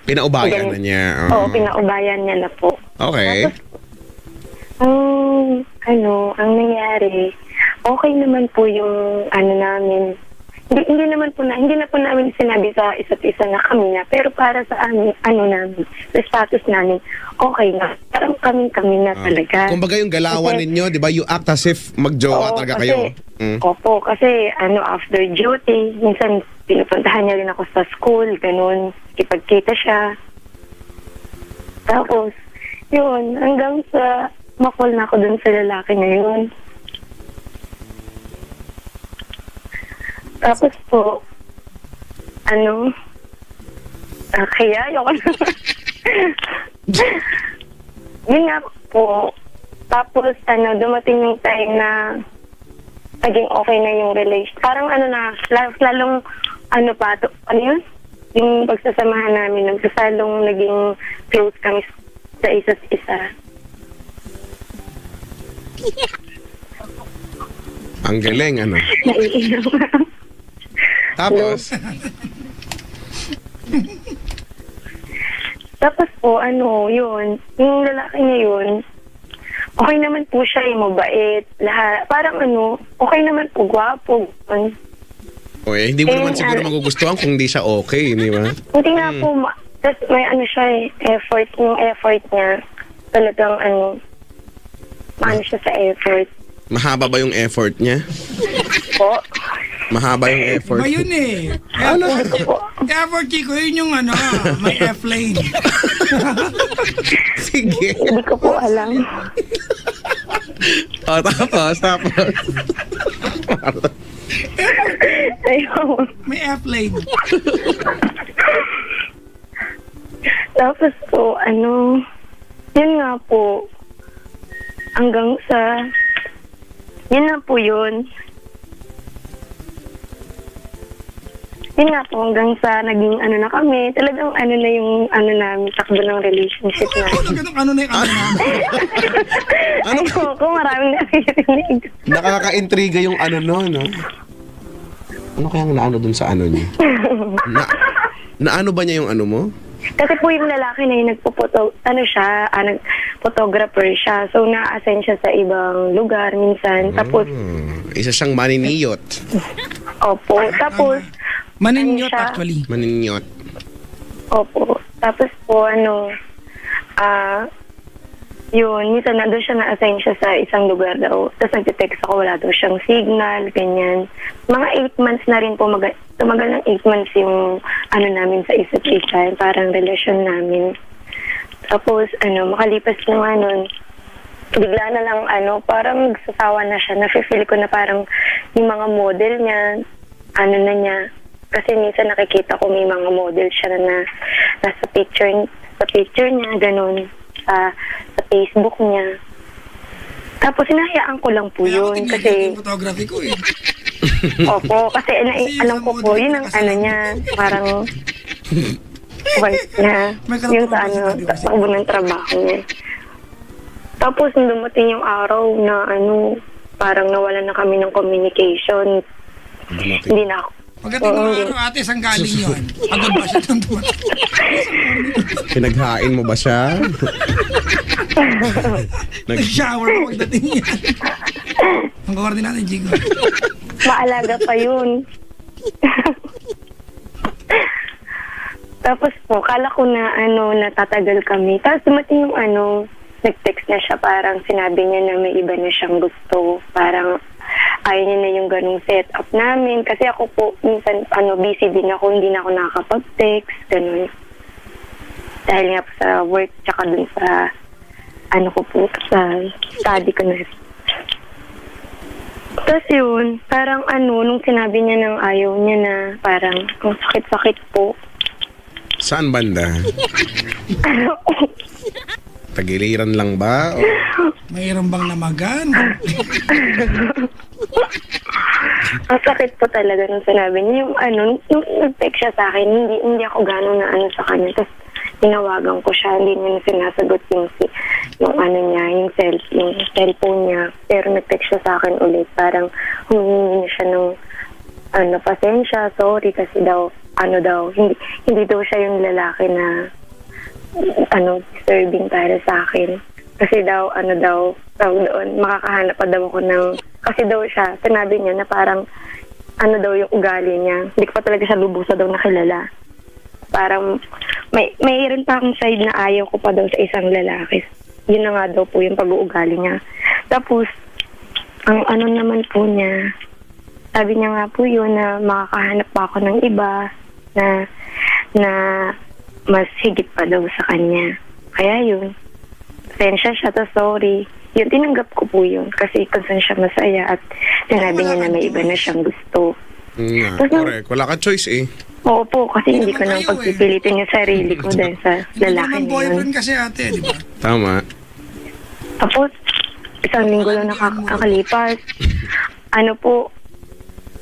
Pinaubayan na niya. Oo, pinaubayan niya na po. Okay. Tapos, ang nangyari, okay naman po yung namin. Hindi na po namin sinabi sa isa't isa na kami na, pero para sa amin, namin, sa status namin, okay na. Parang kami na talaga. Kumbaga yung galawan Kasi, ninyo, di ba? You act as if magjowa talaga kayo. Opo, kasi after duty, minsan pinupuntahan niya rin ako sa school, ganun, ipagkita siya. Tapos, yun, hanggang sa makol na ako dun sa lalaki na yun. Tapos po, kaya ayoko na. Yun nga po. Tapos, dumating yung time na naging okay na yung relation. Parang lalong, yun? Yung pagsasamahan namin, nagsasalong naging close kami sa isa't isa. Ang galing, Naiiyak. Tapos, Tapos po, yun, yung lalaki niya yun, okay naman po siya, mabait, lahat. Parang okay naman po, gwapo. hindi mo naman siguro magugustuhan kung hindi siya okay, di ba? Hindi nga po, tapos may siya effort, yung effort niya, talagang maano siya sa effort. Mahaba ba yung effort niya? Po. Mahaba yung effort. Ba yun eh. Effort, Chico, yun yung may F-lane. Sige. Hindi ko po alam. Tapos. Ayun. May F-lane. Tapos po, yun nga po, hanggang sa, yun na po yun. Yun nga po, hanggang sa naging na kami, talagang na yung namin, takbo ng relationship namin. Ano na yung namin? Ay, kung maraming naririnig. Nakaka-intriga yung no? Ano kayang naano dun sa niya? Naano ba niya yung mo? Kasi po yung lalaki na yung photographer siya. So, na-assign siya sa ibang lugar minsan. Tapos, Isa siyang maniniyot. opo. Tapos, Maninyot siya? actually. Maniniyot. Opo. Tapos po, yun, minsan doon siya na-assign siya sa isang lugar daw. Tapos nag-text ako, wala daw siyang signal, ganyan. Mga 8 months na rin po, tumagal ng 8 months yung namin sa isa't isa, parang relasyon namin. Tapos, makalipas na nga nun, bigla na lang, parang nagsasawa na siya. Nafe-feel ko na parang yung mga model niya, na niya. Kasi minsan nakikita ko may mga model siya na nasa picture niya, ganun, sa Facebook niya. Tapos hinahayaan ko lang po yun. Kasi, yung photography ko eh. opo, kasi alam ko po, yun ang niya, parang work niya. Yun sa takbo ng trabaho niya. Tapos nung dumating yung araw na parang nawalan na kami ng communication. Hindi na ako. Pagdating ng araw, ate, saan galing yun? Pagod ba siya ng tuwan? Pinaghain mo ba siya? Nag-shower pa pagdating yan. Ang kawardi natin, Jigo. Maalaga pa yun. Tapos po, kala ko na natatagal kami. Tapos dumating yung nag-text na siya, parang sinabi niya na may iba na siyang gusto. Parang ayaw niya na yung ganung setup namin. Kasi ako po, minsan, busy din ako, hindi na ako nakakapag-text, ganun. Dahil nga po sa work, tsaka dun sa, ko po, sa study ko na. Tapos yun, parang nung sinabi niya ng ayaw niya na, parang, ang sakit-sakit po. Saan banda? Tagiliran lang ba? O... Mayroon bang namagan? Ang sakit po talaga nung sinabi niya. Yung nung nag-text siya sa akin, hindi ako gano'n na sa kanya. Tapos tinawagan ko siya, hindi niya na sinasagot yung niya, yung cellphone niya. Pero nag-text siya sa akin ulit. Parang humingi niya siya ng pasensya, sorry kasi daw, hindi daw siya yung lalaki na disturbing para sa akin. Kasi daw, doon, makakahanap pa daw ako ng, kasi daw siya, sinabi niya na parang, daw yung ugali niya. Hindi ko pa talaga siya lubusa daw nakilala. Parang, mayroon pa akong side na ayaw ko pa daw sa isang lalaki. Yun na nga daw po yung pag-uugali niya. Tapos, ang naman po niya, sabi niya nga po yun na makakahanap pa ako ng iba na mas higit pa daw sa kanya. Kaya yun, pasensya siya to, sorry. Yun, tinanggap ko po yun kasi kung saan siya masaya at sinabi niya na may iba na siyang gusto. Correct. Wala ka choice eh. Oo po, kasi hindi ko nang kayo pagpipilitin yung sarili ko dahil sa Hindi lalaki naman na yun. boyfriend kasi ate, di ba? Tama. Tapos, isang linggo lang nakakalipas.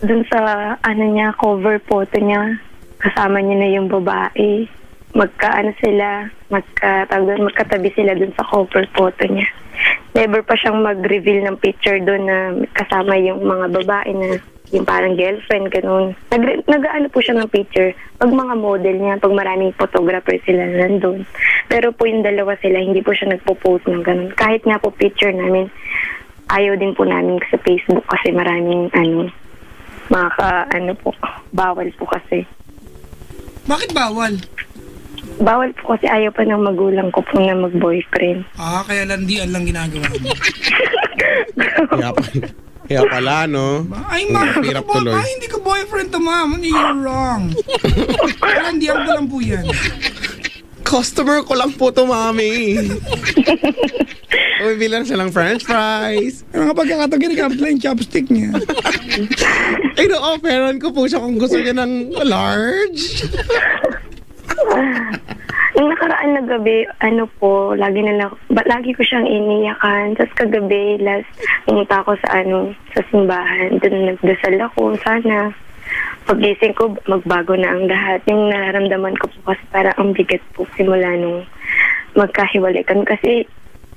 Dun sa, cover photo niya, kasama niya na yung babae. Magkatabi sila dun sa cover photo niya. Never pa siyang mag-reveal ng picture dun na kasama yung mga babae na yung parang girlfriend, ganun. Nag-ano po siya ng picture pag mga model niya, pag maraming photographer sila nandun. Pero po yung dalawa sila, hindi po siya nagpo-post ng ganun. Kahit nga po picture namin, ayaw din po namin sa Facebook kasi maraming bawal po kasi. Bakit bawal? Bawal po kasi ayaw pa ng magulang ko po na mag-boyfriend. Kaya landian lang ginagawa mo. Kaya pala, no? Ay, ma'am, Hirap tuloy. hindi ka boyfriend to, ma'am. You're wrong. Landian ko lang po yan. Customer ko lang po to, mami. Bumibili lang siya ng french fries. Pero nga pagkakataon, ginagamit lang yung chopstick niya. Ay, no-offeran ko po siya kung gusto niya ng large. Nung nakaraan na gabi, lagi ko siyang iniyakan. Tapos kagabi, pumunta ako sa simbahan. Doon nagdasal ako, sana pagising ko, magbago na ang lahat. Yung nararamdaman ko po kasi parang ang bigat po simula nung magkahiwalay kami. Kasi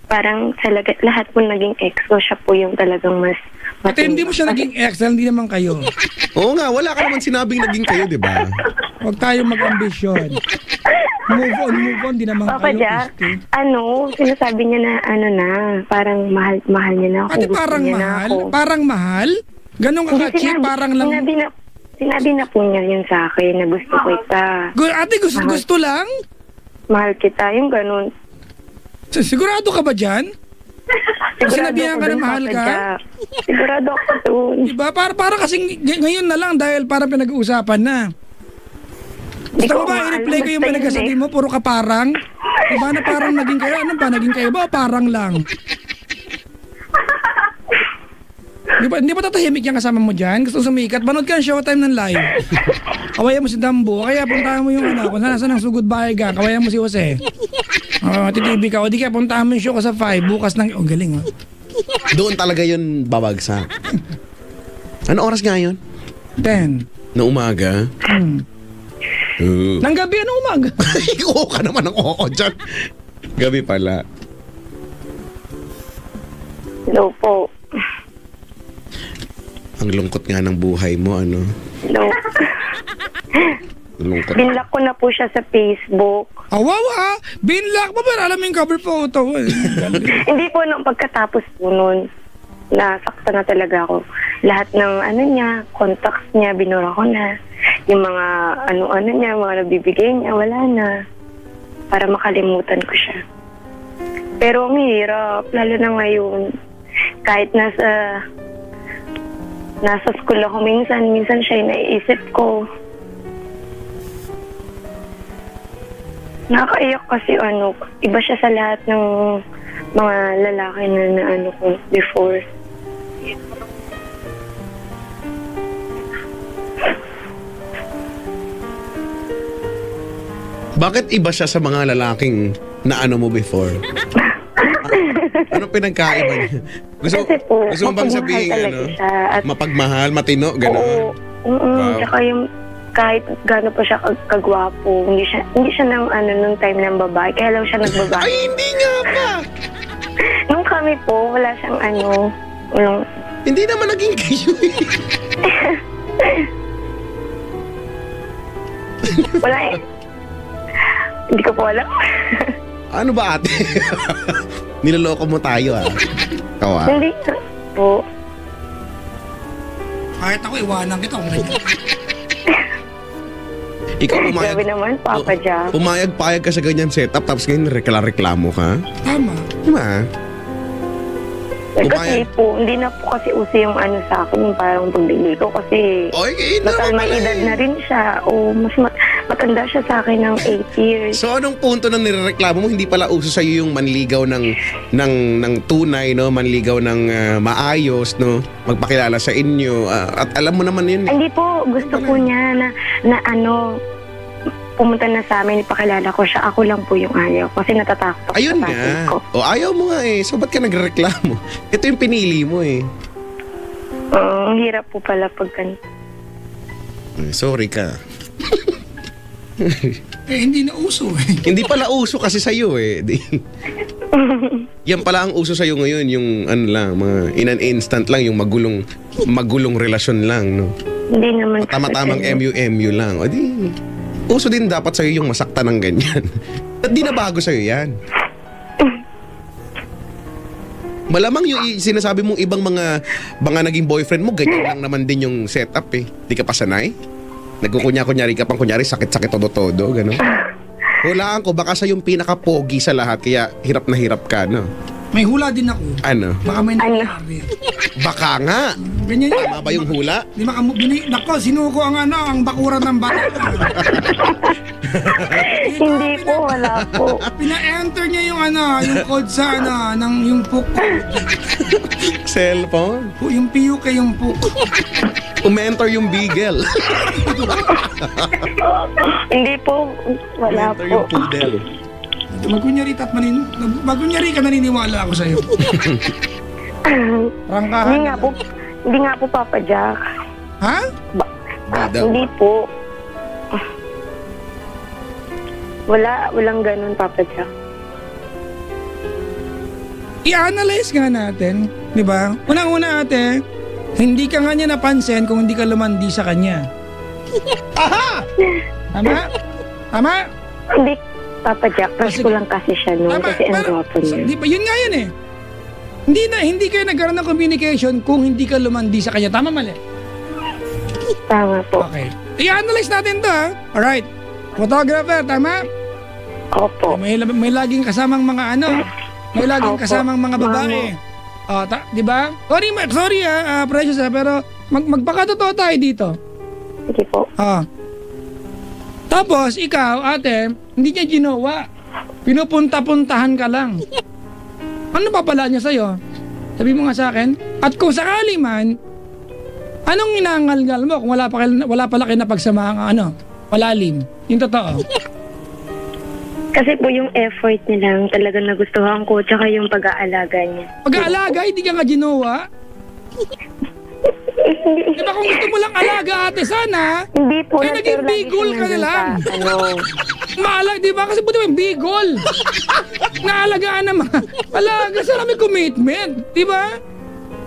parang sa lahat po naging ex ko, siya po yung talagang mas Ate, hindi mo siya naging ex, hindi naman kayo. Oo nga, wala ka naman sinabing naging kayo, di ba? Huwag tayong mag-ambisyon. Move on, di naman Papa kayo. Jack, sinasabi niya na, parang mahal niya na ako. Ate, gusto parang niya na mahal? ako. Parang mahal? Ganon ka ka-cheap, parang lang... Sinabi na po niya yun sa akin na gusto ko kita. Ate, gusto lang? Mahal kita, yung ganun. Sigurado ka ba dyan? Sinabihan ako ka na dun, mahal Papa ka? Jack. Sigurado ako dun. Diba? Para kasing ngayon na lang dahil parang pinag-uusapan na. Gusto mo ba i-replay ko yung pinagsasabi mo? Puro ka parang? Diba na parang naging kayo? Ano ba? Naging kayo ba o parang lang? Hindi ba tatahimik yung kasama mo dyan? Gusto sumikat? Manood ka ng Showtime ng live. Kawayan mo si Dambo. Kaya puntahan mo yung kung saan ang sugod bahay ka. Kawayan mo si Jose. Titibi ka. O di kaya puntahan mo yung show ko sa 5. Bukas ng... galing Doon talaga yun babagsak. Ano oras nga yun? 10. Na umaga? Nang gabi, anong umaga? Oo ka naman ng oo dyan. Gabi pala. Hello po. Ang lungkot nga ng buhay mo, ano? Hello. Lungkot. Binlock ko na po siya sa Facebook. Awawa! Binlock mo ba? Alam mo yung cover photo. Hindi po nung pagkatapos po nun, nasakta na talaga ako. Lahat ng niya, contacts niya, binura ko na. Yung mga niya, mga nabibigay niya, wala na. Para makalimutan ko siya. Pero ang hirap, lalo na ngayon. Kahit nasa nasa school ako minsan siya yung naiisip ko. Nakakaiyak kasi iba siya sa lahat ng mga lalaki na ko before. Bakit iba siya sa mga lalaking na mo before? Ano pinagkaiba niya? Kasi po, gusto mo bang mapagmahal sabihin talaga siya. At mapagmahal, matino, oo, gano'n? Wow. Tsaka yung kahit gaano pa siya kagwapo, hindi siya nung time ng babae, kaya lang siya nagbabae. Ay, hindi nga ba? Nung kami po, wala siyang walang, Hindi naman naging kayo eh. wala eh. Hindi ko po alam. Ano ba ate? Niloloko mo tayo Ikaw Hindi po. Kahit ako, iwanan kita kung ganyan. Ikaw Grabe naman, Papa Jack. Pumayag-payag ka sa ganyan setup tapos ngayon reklamo ka? Tama. Diba? Kasi po, hindi na po kasi uso yung sa akin, yung parang pagbili ko kasi Oy, total may edad na rin siya o mas matanda siya sa akin ng 8 years. So anong punto ng nirereklamo mo? Hindi pala uso sa iyo yung manligaw ng tunay, no? Manligaw ng maayos, no? Magpakilala sa inyo. At alam mo naman yun. Hindi po, gusto po niya na pumunta na sa amin, ipakilala ko siya. Ako lang po yung ayaw kasi natatakot ako Ayun sa tatay nga. ko. O ayaw mo nga eh. So ba't ka nagreklamo? Ito yung pinili mo eh. Ang hirap po pala pag Sorry ka. Hindi na uso eh. Hindi pala uso kasi sa'yo eh. Yan pala ang uso sa'yo ngayon, yung mga in an instant lang, yung magulong relasyon lang, no? Hindi naman. Tama-tamang MU lang. O di, uso din dapat sa'yo yung masakta ng ganyan. At di na bago sa'yo yan. Malamang yung sinasabi mong ibang mga naging boyfriend mo, ganyan lang naman din yung setup eh. Di ka pa sanay? Nagkukunya-kunyari ka pang kunyari, sakit-sakit todo-todo, gano'n. Hulaan ko, baka sa yung pinaka-pogi sa lahat, kaya hirap na hirap ka, no? May hula din ako. Ano? Baka may nangyari. Baka nga. Ganyan yun. Tama ba yung hula? Di ba nako, sinuko ang bakuran ng bata. Hindi po, wala po. Pina-enter niya yung yung code sa yung PUK. Cellphone? Yung PUK yung PUK. Umentor yung beagle. Hindi po, wala Umentor po. yung poodle. Magkunyari ka, naniniwala ako sa'yo. Prangkahan. Hindi nga po, Papa Jack. Ha? Bida. Hindi po. Walang ganun, Papa Jack. I-analyze nga natin, di ba? Unang-una ate, hindi ka nga niya napansin kung hindi ka lumandi sa kanya. Aha! Tama? Tama? Hindi, Papa Jack. Crush ko lang kasi siya noon kasi ang gwapo niya. Di ba, yun nga yun eh. Hindi kayo nagkaroon ng communication kung hindi ka lumandi sa kanya. Tama, mali? Tama po. Okay. I-analyze natin to ha. Alright. Photographer, tama? Opo. May laging kasamang mga may laging Opo. kasamang mga babae. Di ba? Sorry Precious pero magpakatotoo tayo dito. Sige po. Tapos ikaw, ate, hindi niya ginawa. Pinupunta-puntahan ka lang. Ano papala niya sa'yo? Sabi mo nga sa akin. At kung sakali man, anong inangalgal mo kung wala pala kayo napagsamahan malalim? Yung totoo. Kasi po yung effort niya lang talagang nagustuhan ko tsaka yung pag-aalaga niya. Pag-aalaga, hindi ka nga ginawa. Di ba kung gusto mo lang alaga ate sana, Hindi po. ay naging lagi bigol siya ka na nandun lang. sa, Di ba? Kasi buti mo bigol. Naalagaan naman. Alaga, sa may commitment. Di ba?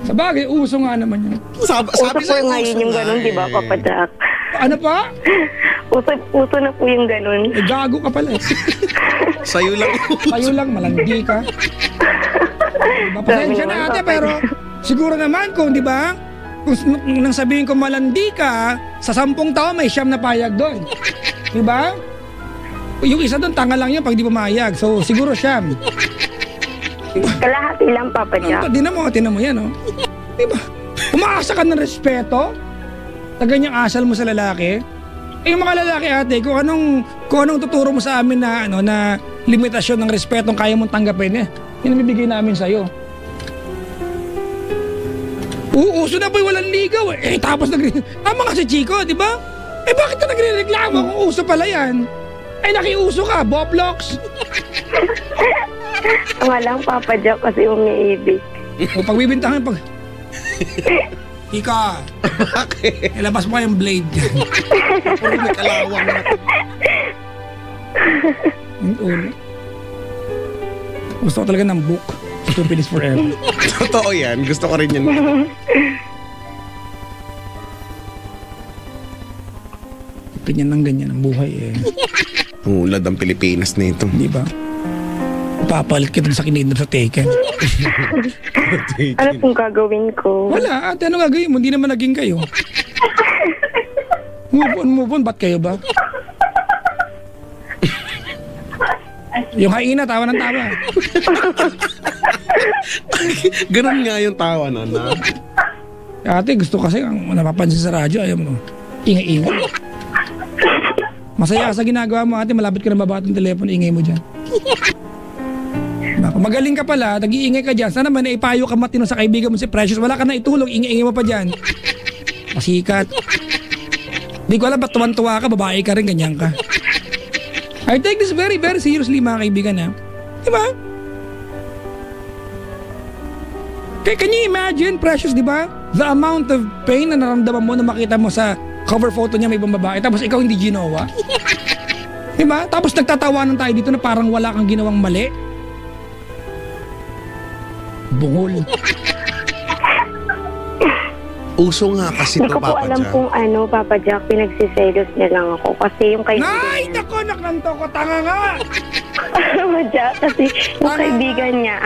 Sa bagay, uso nga naman yun. Sabi Uso po sa'yo, ngayon uso yung nga ganun, di ba, eh. Papa Jack? Ano pa? Uso na po yung ganun. Gago ka pala eh. Sa'yo lang uso. Kayo lang, malandi ka. Diba? Pasensya na ate, pero siguro naman kung, di ba? Kung nang sabihin ko malandi ka, sa 10 taon may siyam na payag doon. Di ba? Yung isa doon, tanga lang yun pag di pumayag. So, siguro siyam. Kalahati lang, Papa Jack. Tinan mo yan, oh. Di ba? Umaasa ka ng respeto na ganyang asal mo sa lalaki. Eh, yung mga lalaki ate, kung anong tuturo mo sa amin na na limitasyon ng respetong kaya mong tanggapin, yun ang bibigay namin sa'yo. Uuso na po'y walang ligaw eh. Tapos tama ka si Chico, di ba? Eh bakit ka nagre-reklamo kung uso pala yan? Eh nakiuso ka, Boblox. Nga lang, Papa Jack, kasi umiibig. O pagbibintangan pag... Ika, Bakit? ilabas mo yung blade. Puro may kalawang na. Yung ulo. Gusto ko talaga ng book. Stupid is forever. Totoo yan. Gusto ko rin yan. Ganyan ng ganyan ang buhay eh. Ulad ang Pilipinas nito. Di ba? Papalit kita sa kinidnap sa Taken. Ano pong gagawin ko? Wala, ate, ano gagawin mo? Hindi naman naging kayo. Move on, ba't kayo ba? Yung haina, tawa ng tawa. Ganun nga yung tawa na. Ate, gusto kasi ang napapansin sa radyo, ayaw mo. Ingay-ingay. Masaya ka sa ginagawa mo, ate, malapit ka na baba ng telepono, ingay mo dyan. Kung magaling ka pala, nag-iingay ka dyan, sana man naipayo ka matino sa kaibigan mo si Precious, wala ka na itulong, ingay-ingay mo pa dyan. Masikat. Di ko alam ba't tuwan-tuwa ka, babae ka rin, ganyan ka. I take this very, very seriously mga kaibigan ha. Diba? Kaya can you imagine, Precious, diba? The amount of pain na naramdaman mo na makita mo sa cover photo niya may ibang babae, tapos ikaw hindi ginawa. Diba? Tapos nagtatawanan tayo dito na parang wala kang ginawang mali. Bungol. Uso nga kasi Hindi to, ko po Papa alam Jack. kung ano, Papa Jack, pinagsiselos niya lang ako. Kasi yung kaibigan Nay! niya, Nako, naklanto ko, tanga nga! Papa Jack, kasi yung kaibigan niya,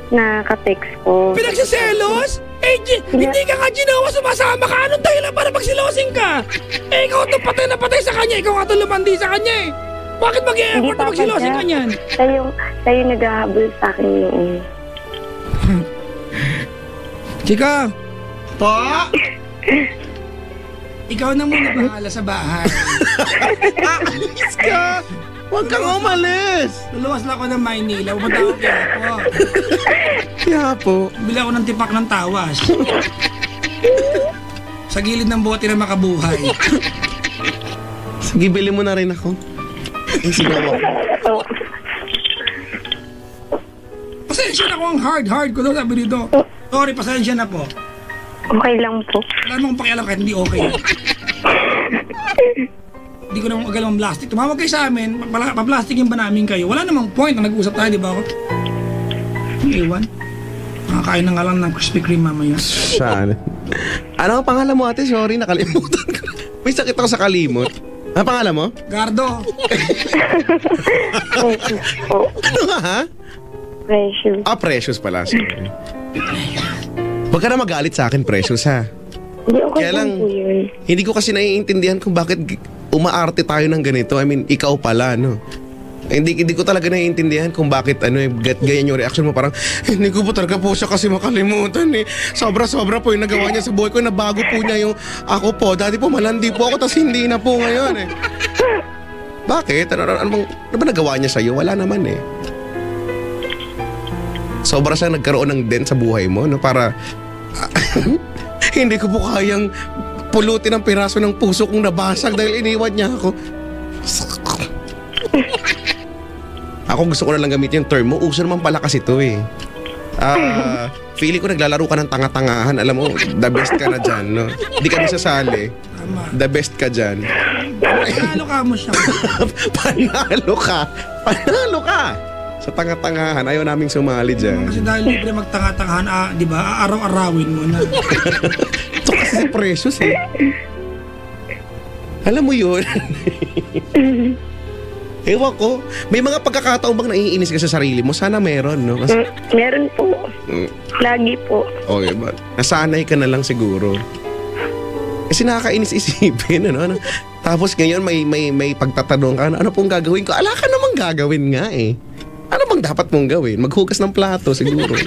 naka-text ko. Pinagsiselos? Eh, hindi ka nga ginawa, sumasama ka. Anong dahilan para magsilosin ka? Eh, ikaw itong patay na patay sa kanya. Ikaw nga itong lumandi sa kanya eh. Bakit mag-e-effort na magsilosin ka niyan? Tayo naghahabol sa akin yung... Chika, Pa! ikaw na muna bahala sa bahay. Aalis ka! Huwag kang umalis! Luluwas lang ako ng Maynila. Pupunta ako kaya po. Kaya po. Bili ako ng tipak ng tawas. Sa gilid ng bote na makabuhay. Sige, bili mo na rin ako. Ang sinawa ko. Pasensya na ko ang hard ko daw sabi dito. Sorry, pasensya na po. Okay lang po. Wala namang pakialam kahit hindi okay. Hindi ko naman magalang plastic. Tumawag kayo sa amin, pa-plastikin ba namin kayo? Wala namang point na nag-uusap tayo, di ba ako? Ang iwan. Nakakain na nga lang ng Krispy Kreme mamaya. Saan? Ano ang pangalan mo, ate? Sorry, nakalimutan ko. May sakit ako sa kalimot. Ano pangalan mo? Gardo, Precious po. Ano nga, ha? Precious. Ah, Precious pala. Sorry. Huwag ka na magalit sa akin, Precious, ha? Hindi, okay Kaya lang lang, po yun. hindi ko kasi naiintindihan kung bakit umaarte tayo ng ganito. I mean, ikaw pala, no? Hindi ko talaga naiintindihan kung bakit ganyan yung reaction mo. Parang, hindi ko po talaga po siya kasi makalimutan eh. Sobra-sobra po yung nagawa niya sa buhay ko. Nabago po niya yung ako po. Dati po malandi po ako, tas hindi na po ngayon eh. Bakit? Ano ba nagawa niya sa'yo? Wala naman eh. Sobra siya nagkaroon ng dent sa buhay mo, no? Para hindi ko po kayang pulutin ang piraso ng puso kong nabasag dahil iniwan niya ako. Ako gusto ko na lang gamitin yung term mo. Uso naman pala kasi ito eh. Feeling ko naglalaro ka ng tanga-tangahan. Alam mo, the best ka na dyan, no? Hindi kami sasali. tama. The best ka dyan. Panalo ka mo siya. Panalo ka! Panalo ka! Sa tanga-tangahan, ayaw naming sumali dyan. Kasi dahil libre magtanga-tangahan, di ba? Araw-arawin mo na. Ito kasi si Precious eh. Alam mo yun? Ewan ko. May mga pagkakataon bang naiinis ka sa sarili mo? Sana meron, no? Kasi, Meron po. Lagi po. okay, but nasanay ka na lang siguro. Kasi nakakainis isipin, ano? Tapos ngayon may pagtatanong ka, ano pong gagawin ko? Ala ka namang gagawin nga eh. Ano bang dapat mong gawin? Maghugas ng plato siguro.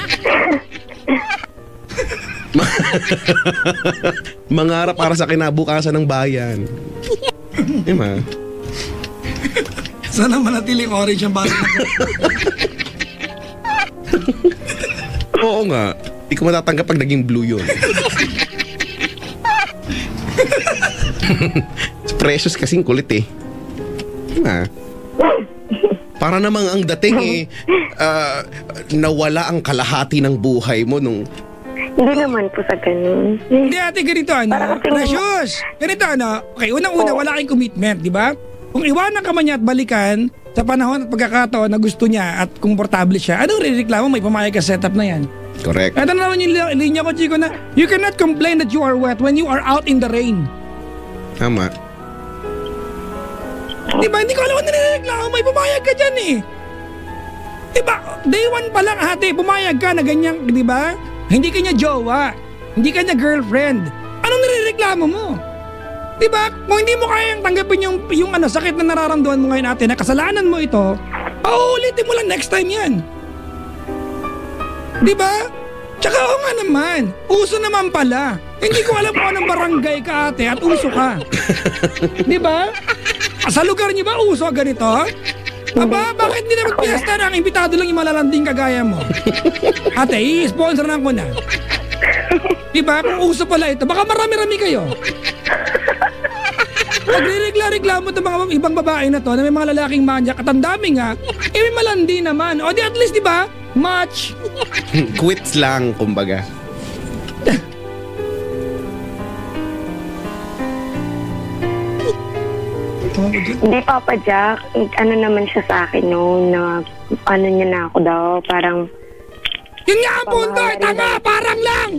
Mangarap para sa kinabukasan ng bayan. Diba? Sana manatiling orange ang bata. Oo nga. Hindi ko matatanggap pag naging blue yun. Precious kasing kulit eh. Diba? Para namang ang dating nawala ang kalahati ng buhay mo nung... Hindi naman po sa ganun. Hindi ate, ganito Precious! Ganito okay, unang-una wala kayong commitment, di ba? Kung iwanan ka man niya at balikan sa panahon at pagkakataon na gusto niya at komportable siya, anong rireklamo? May pumayag ka setup na yan. Correct. Ito na naman yung linya ko, Chico, na you cannot complain that you are wet when you are out in the rain. Tama. Di ba? Hindi ko alam kung nireklamo. May pumayag ka dyan eh. Di ba? Day one pa lang ate, pumayag ka na ganyan, di ba? Hindi ka niya jowa. Hindi ka niya girlfriend. Anong nireklamo mo? Di ba? Kung hindi mo kayang tanggapin yung sakit na nararamdaman mo ngayon ate, na kasalanan mo ito, pauulitin mo lang next time yan. Di ba? Tsaka oo nga naman, uso naman pala. Hindi ko alam kung anong barangay ka ate at uso ka. Di ba? Sa lugar niyo ba uso ganito? Aba, bakit hindi na magpiesta na ang imbitado lang yung malalanding kagaya mo? Ate, i-sponsor na ko na. Diba? Kung uso pala ito, baka marami-rami kayo. Nagre-reklamo ng mga ibang babae na to na may mga lalaking manyak at ang dami nga, may malandi naman. O di at least, diba? Match. Quits lang, kumbaga. Hindi, Papa Jack. Ano naman siya sa akin noon na ano niya na ako daw. Parang Yun nga ang punto, tama, parang lang.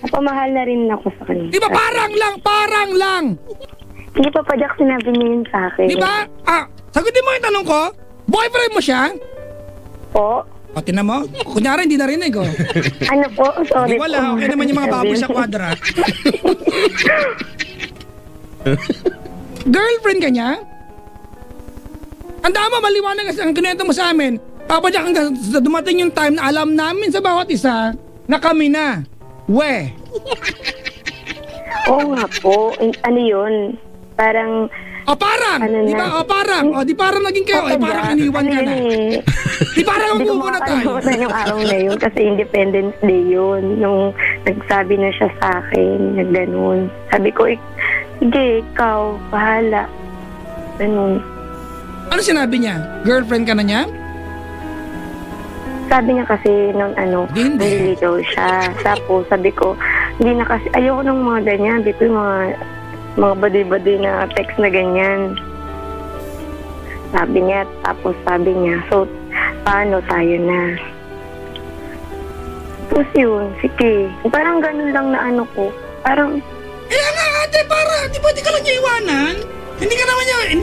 napamahal na rin ako sa kanya. Di ba parang lang. Hindi, Papa Jack, sinabi niya yun sa akin. Di ba? Sagutin mo yung tanong ko, boyfriend mo siya? Po? O, tinan mo, kunyari hindi narinig ko. Ano po? Sorry Di wala, po. okay naman yung mga baboy sa kwadra. Girlfriend ka niya? Ang tama, maliwanag kasi ang kinento mo sa amin. Papa Jack, hanggang sa dumating yung time na alam namin sa bawat isa na kami na. We. Oo nga po. Ano yun? Parang... O parang, Ano di ba? na? O parang, di parang naging kayo, Papa parang Jack, iniwan ka ano na. yun eh. Di parang Hindi ko magmumuna tayo. makakalimutan yung araw na yun kasi Independence Day yun. Nung nagsabi na siya sa akin, nagganon. Sabi ko, sige, ikaw, bahala. Ganun. Ano sinabi niya? Girlfriend ka na niya? Sabi niya kasi nung Hindi. naliligaw siya. Tapos sabi ko, hindi na kasi, ayoko ng mga ganyan. Dito yung mga baduy-baduy na text na ganyan. Sabi niya, tapos sabi niya, so, paano tayo na? Tapos yun, sige. Parang ganun lang na ko. Parang, Kaya nga ate, para, di ba di ka lang niya iwanan? Hindi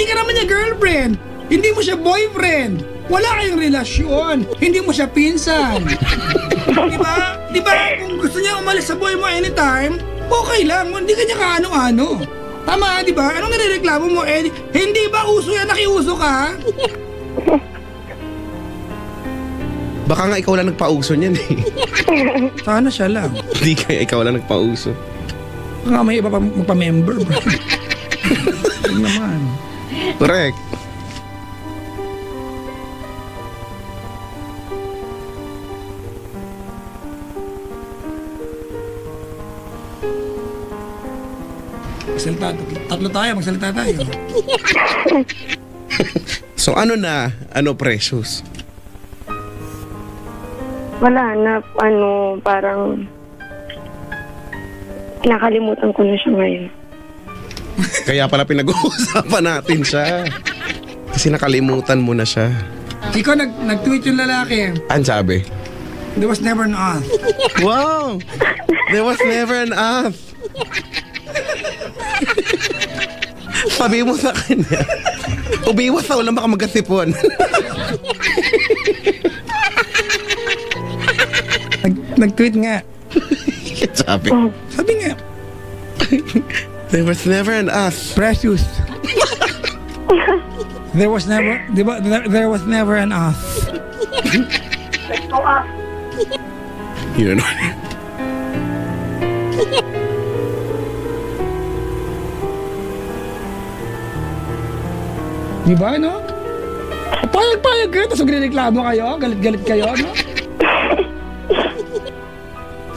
ka naman niya girlfriend. Hindi mo siya boyfriend. Wala kayong relasyon. Hindi mo siya pinsan. Di ba? Di ba? Kung gusto niya umalis sa boy mo anytime, okay lang. Hindi ka niya kaano-ano. Tama, di ba? Anong nirereklamo mo? Hindi ba uso yan? Nakiuso ka? Baka nga ikaw lang nagpauso niyan eh. Sana siya lang. Hindi kaya ikaw lang nagpauso. Baka may iba pa magpa-member, bro. Huwag naman. Correct. Magsalita. Tatlo tayo, magsalita tayo. So ano na? Ano Precious? wala na, parang, nakalimutan ko na siya ngayon. Kaya pala pinag-uusapan natin siya. Kasi nakalimutan mo na siya. Ikaw, nag-tweet yung lalaki. Ano sabi? There was never an us. Wow! There was never an us. Sabi mo sa kanya, ubiwas sa ulan baka magkasipon. Nag-tweet nga. Sabi, Sabi nga, there was never an us. Precious. There was never, di ba, there was never an us. Yun. Di ba, no? Payag-payag kayo, tapos magreklamo kayo, galit-galit kayo, no?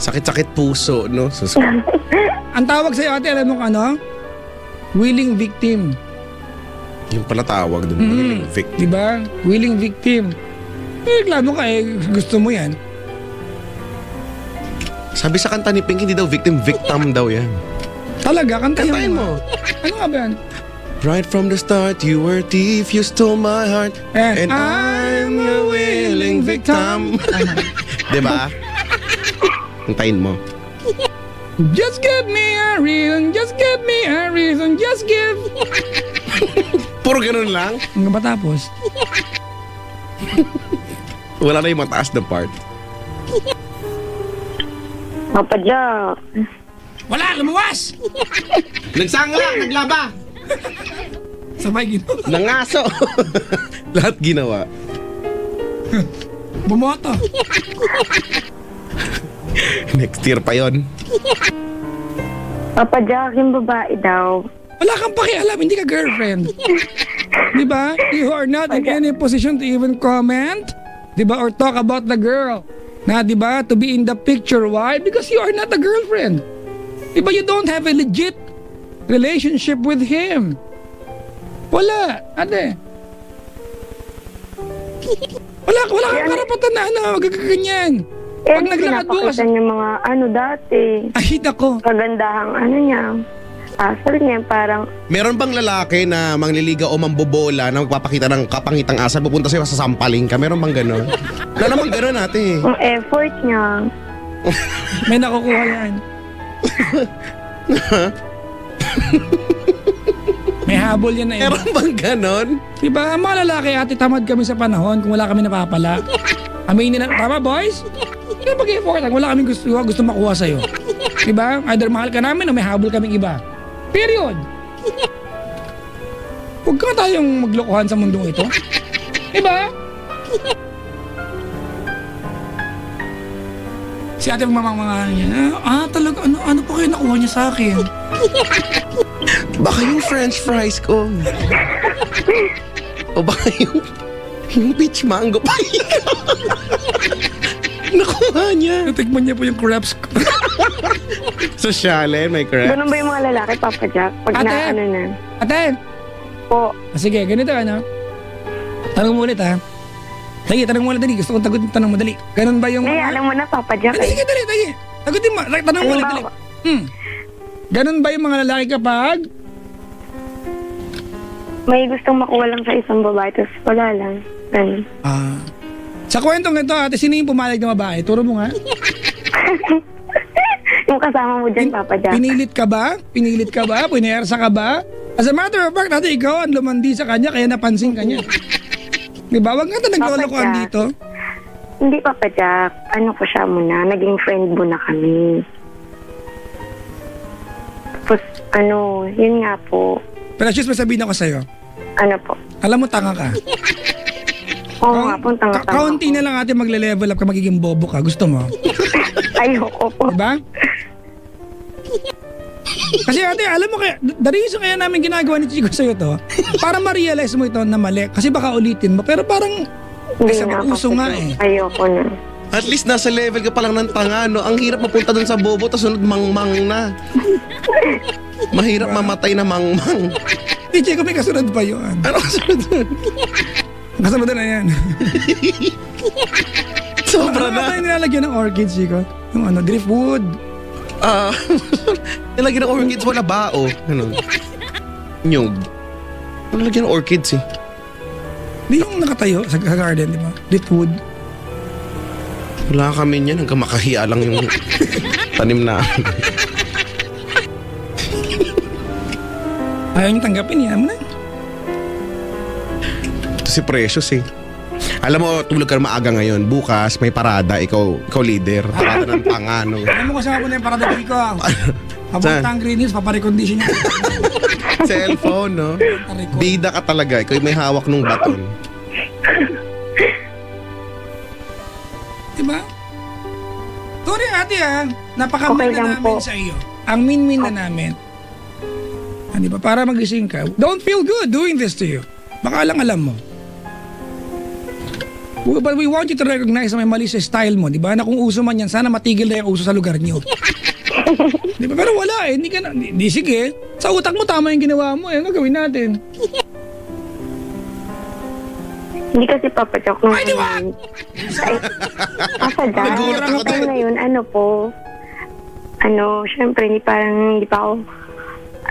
Sakit-sakit puso, no? Ang tawag sa'yo, ate, alam mo kung ano? Willing victim. Yung pala tawag dun. Vic. Di ba? Willing victim. Reklamo ka gusto mo yan. Sabi sa kanta ni Pink, hindi daw victim daw yan. Talaga, kantahin Kantahin mo. mo. Ano nga ba yan? Right from the start, you were a thief, you stole my heart. And I'm your willing victim. Diba? Kantahin mo. Just give me a reason, just give me a reason, just give. Puro ganun lang. Hanggang ba tapos? Wala na yung mataas na part. Papa Jack. Wala, lumuwas! Nagsangla, naglaba. Sabay ginawa. Nangaso. Lahat ginawa. Bumoto. Next year pa yon. Papa Jack, yung babae daw. Wala kang pakialam, hindi ka girlfriend. Di ba? You are not in any position to even comment. Di ba? Or talk about the girl. Na, di ba? To be in the picture. Why? Because you are not a girlfriend. Di ba? You don't have a legit relationship with him. Wala. Ate. Wala kang karapatan na magagaganyan. Pag naglakad bukas. Pinapakita niya mga dati. Ay, nako. Kagandahang niya. Asal niya, parang Meron bang lalaki na mangliligaw o mambobola na magpapakita ng kapangitang asal, pupunta sa'yo, sasampaling ka? Meron bang gano'n? Wala namang gano'n, ate. ang effort niya. May nakukuha yan. May habol yan na iba. Meron bang gano'n? Diba, ang mga lalaki, ate, tamad kami sa panahon kung wala kami napapala. Aminin na, tama boys? Hindi mag-effort, wala kami gusto makuha sa'yo. Diba? Either mahal ka namin o may habol kaming iba. Period. Huwag ka tayong maglokohan sa mundong ito. Diba? Si ate mga niya, talaga, ano pa kayo nakuha niya sa akin? Baka yung french fries ko. O baka yung peach mango pie ko. Nakuha niya. Natikman niya po yung crepes ko. Sosyalen, may crap. Ganun ba yung mga lalaki, Papa Jack? Pag Ate! na. Ate! Po. Sige, ganito Tanong mo ulit ha. Sige, tanong mo ulit dali. Gusto kong tanong mo dali. Ganun ba yung Alam mo na, Papa Jack. Sige, dali. Tagutin mo. Tanong mo ulit dali. Ganun ba yung mga lalaki kapag May gustong makuha lang sa isang babae, tapos wala lang. Ganun. sa kwentong ito, ate, sino yung pumalag na babae? Turo mo nga. Yung kasama mo dyan, Papa Jack. Pinilit ka ba? Pinersa ka ba? As a matter of fact, ate, ikaw ang lumandi sa kanya, kaya napansin ka niya. Diba? Huwag nga ito naglolokohan Jack. dito. Hindi, Papa Jack. Ko siya muna. Naging friend mo na kami. Tapos, yun nga po. Pero just may sabihin ako sa'yo. Ano po? Alam mo, tanga ka. Oo nga po, tanga-tanga Kaunti po. na lang ate magle-level up ka, magiging bobo ka. Gusto mo? Ayoko po. Diba? Kasi ate, alam mo kaya, the reason kaya namin ginagawa ni Chico sa'yo to, para ma-realize mo ito na mali. Kasi baka ulitin mo, pero parang Hindi sa nga, uso Papa nga Jack. eh. Ayoko na. At least nasa level ka pa lang ng tanga, no? Ang hirap mapunta dun sa bobo, tapos sunod mangmang na. Mahirap mamatay na mangmang. Di Chico, may kasunod pa yun. Ano kasunod dun? Kasunod na yan. Sobra Ano na. tayo nilalagyan ng orchids, Chico? Yung driftwood. Nilagyan ng orchids, wala bao. Nyug. Nilagyan ng orchids eh. Di yung nakatayo sa garden, di ba? Driftwood. Wala kami niyan, hanggang makahiya lang yung tanim na. Ayaw niyo tanggapin, yan mo na. Ito si Precious eh. Alam mo, tulog ka na maaga ngayon. Bukas, may parada. Ikaw leader. Parada ng pangano. Alam mo kasama ko na yung parada, Chico. Papunta Saan? ang Green Hills, paparecondition niya. Cellphone, no? Bida ka talaga. Ikaw yung may hawak ng baton. Diba? Sorry ate napaka-min Okay na lang namin po. sa iyo. Ang min-min na namin. Di ba? Para magising ka. Don't feel good doing this to you. Baka lang alam mo. But we want you to recognize na may mali sa style mo, di ba? Na kung uso man yan, sana matigil na yung uso sa lugar niyo. Di ba? Pero wala hindi ka na, di sige. Sa utak mo tama yung ginawa mo ano gawin natin? Hindi kasi Papa Jack nung Ay, di ba? Papa Jack, Nagulat ako time doon. na yun, syempre, hindi pa ako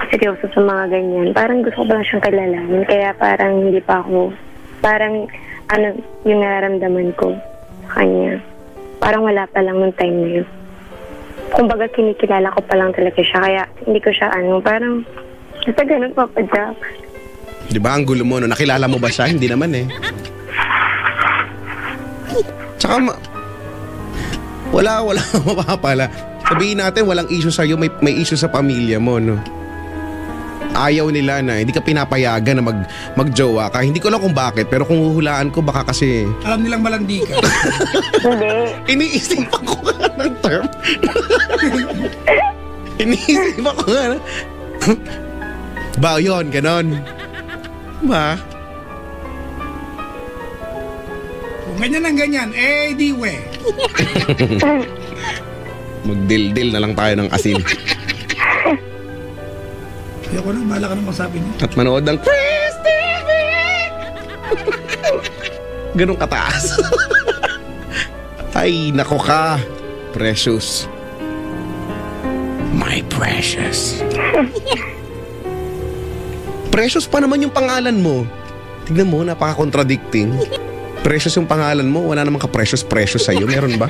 seryoso sa mga ganyan. Parang gusto ko pa lang siyang kilalanin. Kaya parang hindi pa ako, yung nararamdaman ko sa kanya. Parang wala pa lang nung time na yun. Kumbaga, kinikilala ko pa lang talaga siya. Kaya hindi ko siya parang, basta ganun, Papa Jack. Di ba, ang gulo mo, no? Nakilala mo ba siya? Hindi naman eh. Tsaka, wala mapapala. Sabihin natin, walang issue sa'yo, may issue sa pamilya mo, no? Ayaw nila na hindi ka pinapayagan na magjowa ka. Hindi ko alam kung bakit, pero kung huhulaan ko, baka kasi... Alam nilang malandi ka. Hindi. Iniisipan ko nga ng term. Iniisipan ko nga. Ba, yun, ganon. Ba? Kung ganyan ang ganyan, di we. Magdildil na lang tayo ng asin. Ayoko na, bahala ka naman sabi niya. At manood ng Chris TV! Ganun kataas. Ay, nako ka. Precious. My precious. Precious pa naman yung pangalan mo. Tignan mo, napaka-contradicting. Precious yung pangalan mo, wala namang ka-precious sa'yo. Meron ba?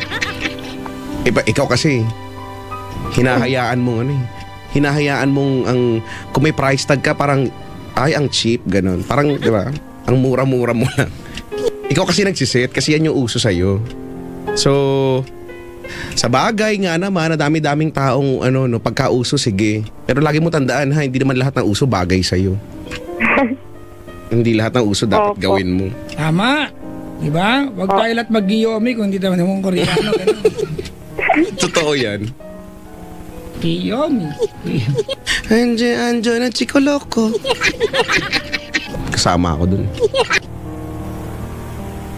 Ikaw kasi, hinahayaan mong hinahayaan mong kung may price tag ka, parang, ay, ang cheap, ganun. Parang, di ba, ang mura-mura mo lang. Ikaw kasi nagsiset, kasi yan yung uso sa'yo. So, sa bagay nga naman, na dami-daming taong, pagkauso, sige. Pero lagi mo tandaan, hindi naman lahat ng uso bagay sa'yo. Hindi lahat ng uso dapat Opo. gawin mo. Tama. Di ba? Huwag tayo lahat mag-giyomi kung hindi naman mong Koreano. Totoo yan. Giyomi. Anjo na Chico Loco. Kasama ako dun.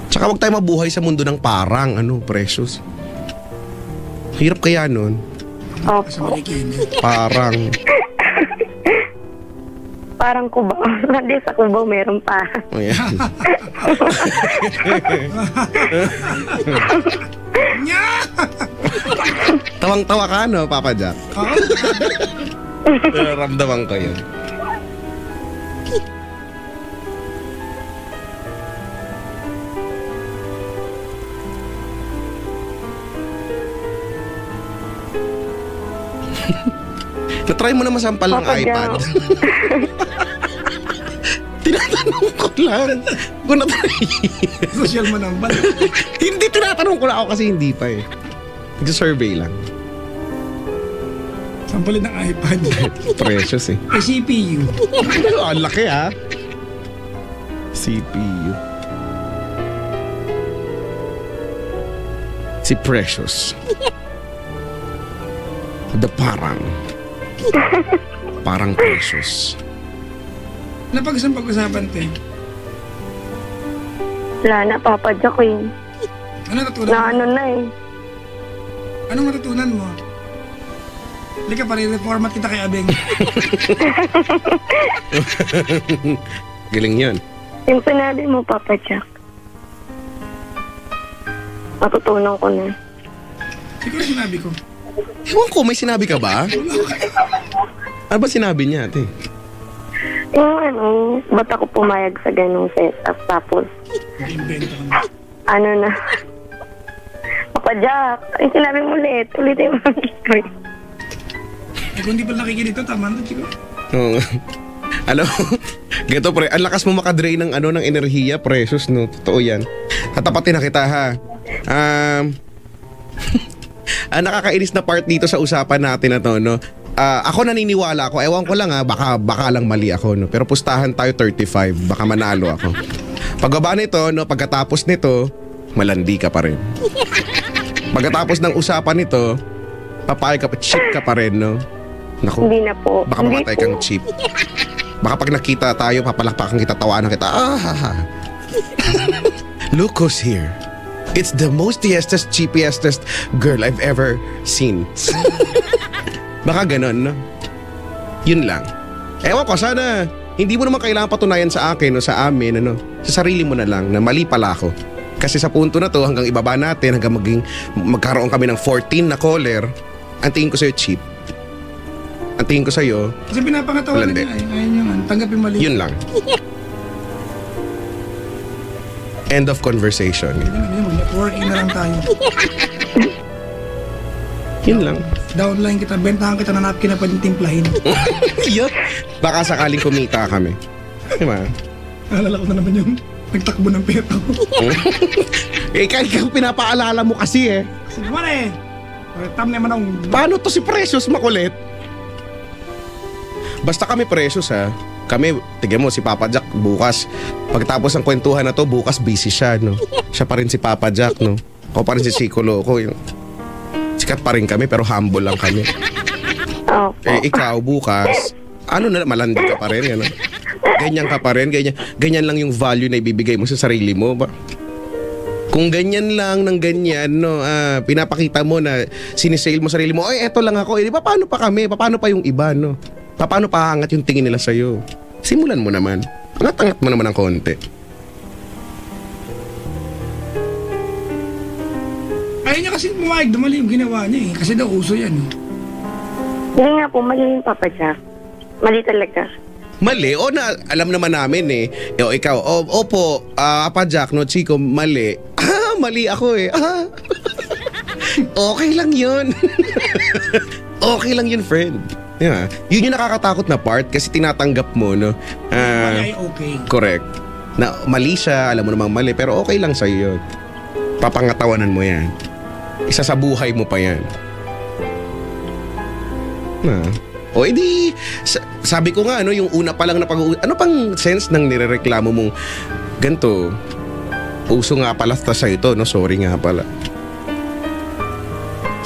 Tsaka wag tayo mabuhay sa mundo ng parang, precious. Hirap kaya nun. Sa Opo. Marikina. Parang, Parang Cubao. Hindi, sa Cubao meron pa. ayan. Nya! Tawang-tawa ka, no, Papa Jack? Ramdaman ko yun. Na-try mo na masampal ng Papa iPad. Jack. Tinatanong ko lang. Kung na-try. Social mo nang bala. Hindi, tinatanong ko lang ako kasi hindi pa eh. Nag-survey lang. Sampalin ng iPad. Precious eh. May CPU. Ang laki ah. CPU. Si Precious. The parang Precious. Napag-isang pag-usapan, te. Wala na, Papa Jack eh. Ano natutunan Na mo? ano na eh. Anong natutunan mo? Hindi ka pa reformat kita kay Abeng. Galing yun. Yung sinabi mo, Papa Jack. Matutunan ko na. Siguro sinabi ko. Ewan ko, may sinabi ka ba? Ano ba sinabi niya, ate? Yung ba't ako pumayag sa ganong setup? Tapos, Nag-invento ko na. na. Papa Jack, ay sinabi mo ulitin mo. Eh kung di pa nakikinig ito, tama na, chico. Oo. Alam mo, ganito pre, ang lakas mo makadrain ng ng enerhiya, Precious, no? Totoo yan. Tatapatin na kita, ha? Ang nakakainis na part dito sa usapan natin na to, no? Ako naniniwala ako, ewan ko lang baka lang mali ako, no? Pero pustahan tayo 35, baka manalo ako. Pagbaba nito, no, pagkatapos nito, malandi ka pa rin. Pagkatapos ng usapan nito, papayag ka pa, cheap ka pa rin, no? Naku, Hindi na po. baka Hindi mamatay po. kang cheap. Baka pag nakita tayo, papalakpakan kita, tawanan kita. Look who's here. It's the most cheapest girl I've ever seen. Baka ganon, no? Yun lang. Ewan ko, sana hindi mo naman kailangan patunayan sa akin o sa amin, ano? Sa sarili mo na lang na mali pala ako. Kasi sa punto na to, hanggang ibaba natin, hanggang magkaroon kami ng 14 na caller, ang tingin ko sa'yo cheap. Ang tingin ko sa'yo, Kasi pinapangatawanan Landi. niya. Ayun yung tanggapin mali. yun lang. End of conversation. Networking na lang tayo. Yun lang. Downline kita, bentahan kita na napkin na pwedeng timplahin. Yun. Baka sakaling kumita kami. Diba? Alala ko na naman yung nagtakbo ng peto. Ikaw pinapaalala mo kasi eh. Sige naman eh. Tam naman ang... Paano to si Precious makulit? Basta kami Precious ha. Kami, tignan mo si Papa Jack bukas. Pagkatapos ng kwentuhan na to, bukas busy siya, no? Siya pa rin si Papa Jack, no? Ako pa rin si Chico Loco. Sikat pa rin kami pero humble lang kami. Opo. Ikaw bukas, ano na, malandi ka pa rin, ano? Ganyan ka pa rin, ganyan lang yung value na ibibigay mo sa sarili mo, ba? Kung ganyan lang ng ganyan, no, pinapakita mo na sinisale mo sarili mo, ay, eto lang ako, di ba, paano pa kami? Paano pa yung iba, no? Paano pa angat yung tingin nila sa'yo? Simulan mo naman. Angat-angat mo naman ng konti. Ayaw niya kasi pumayag, dumali yung ginawa niya eh. Kasi daw uso yan eh. Hindi nga po, mali yung Papa Jack. Mali talaga. Mali, o na, alam naman namin eh. O ikaw, opo, Papa Jack, no, Chico, mali. Mali ako eh. Okay lang yun. Okay lang yun, friend. Yeah. Yun yung nakakatakot na part kasi tinatanggap mo, no? Ay, okay. Correct. Na mali siya, alam mo namang mali, pero okay lang sa'yo yun. Papangatawanan mo yan. Isa sa buhay mo pa yan. O edi, sabi ko nga, ano, yung una pa lang na ano pang sense ng nirereklamo mong ganito? Uso nga pala sa ito, no? Sorry nga pala.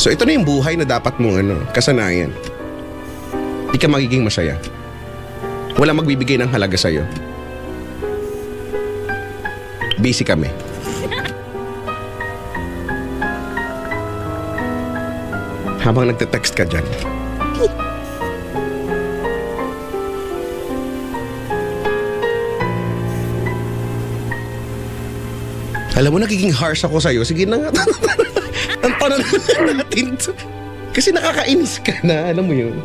So ito na yung buhay na dapat mong kasanayan. Di ka magiging masaya. Wala magbibigay ng halaga sa'yo. Busy kami. Habang nagte-text ka dyan. Alam mo, nagiging harsh ako sa'yo. Sige na nga. Ang tanong natin. Kasi nakakainis ka na. Alam mo yun.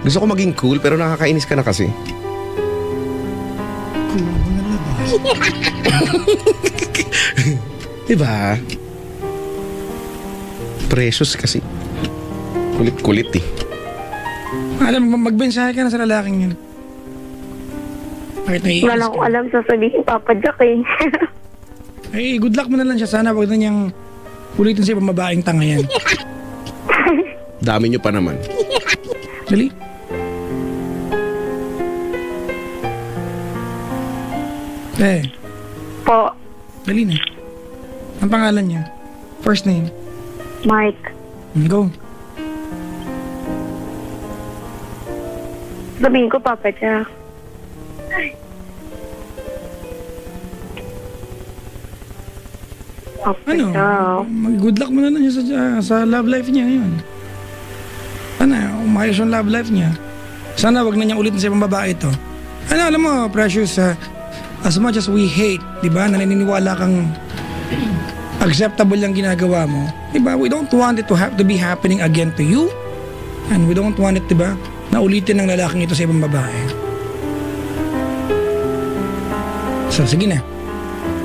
Gusto ko maging cool pero nakakainis ka na kasi. Diba? Precious kasi. Kulit-kulit eh. Alam mo, magbensahe ka na sa lalaking yun. Bakit naiinis Wala akong ka? alam sasabihin Papa Jack eh. Ay, good luck mo na lang siya. Sana wag na niyang ulitin sa ibang babaeng tanga yan. Dami nyo pa naman. Dali. Po, Dali na. Ang pangalan niya? First name? Mike. Go. Sabihin ko Papa Jack. Papa Ano? Jack. Good luck mo na lang siya sa love life niya ngayon. Sana, umayos yung love life niya. Sana wag na niyang ulitin sa ibang babae ito. Ano, alam mo, Precious, as much as we hate, di ba, na naniniwala kang acceptable yung ginagawa mo, di ba, we don't want it to have to be happening again to you. And we don't want it, di ba, na ulitin ng lalaking ito sa ibang babae. So, sige na.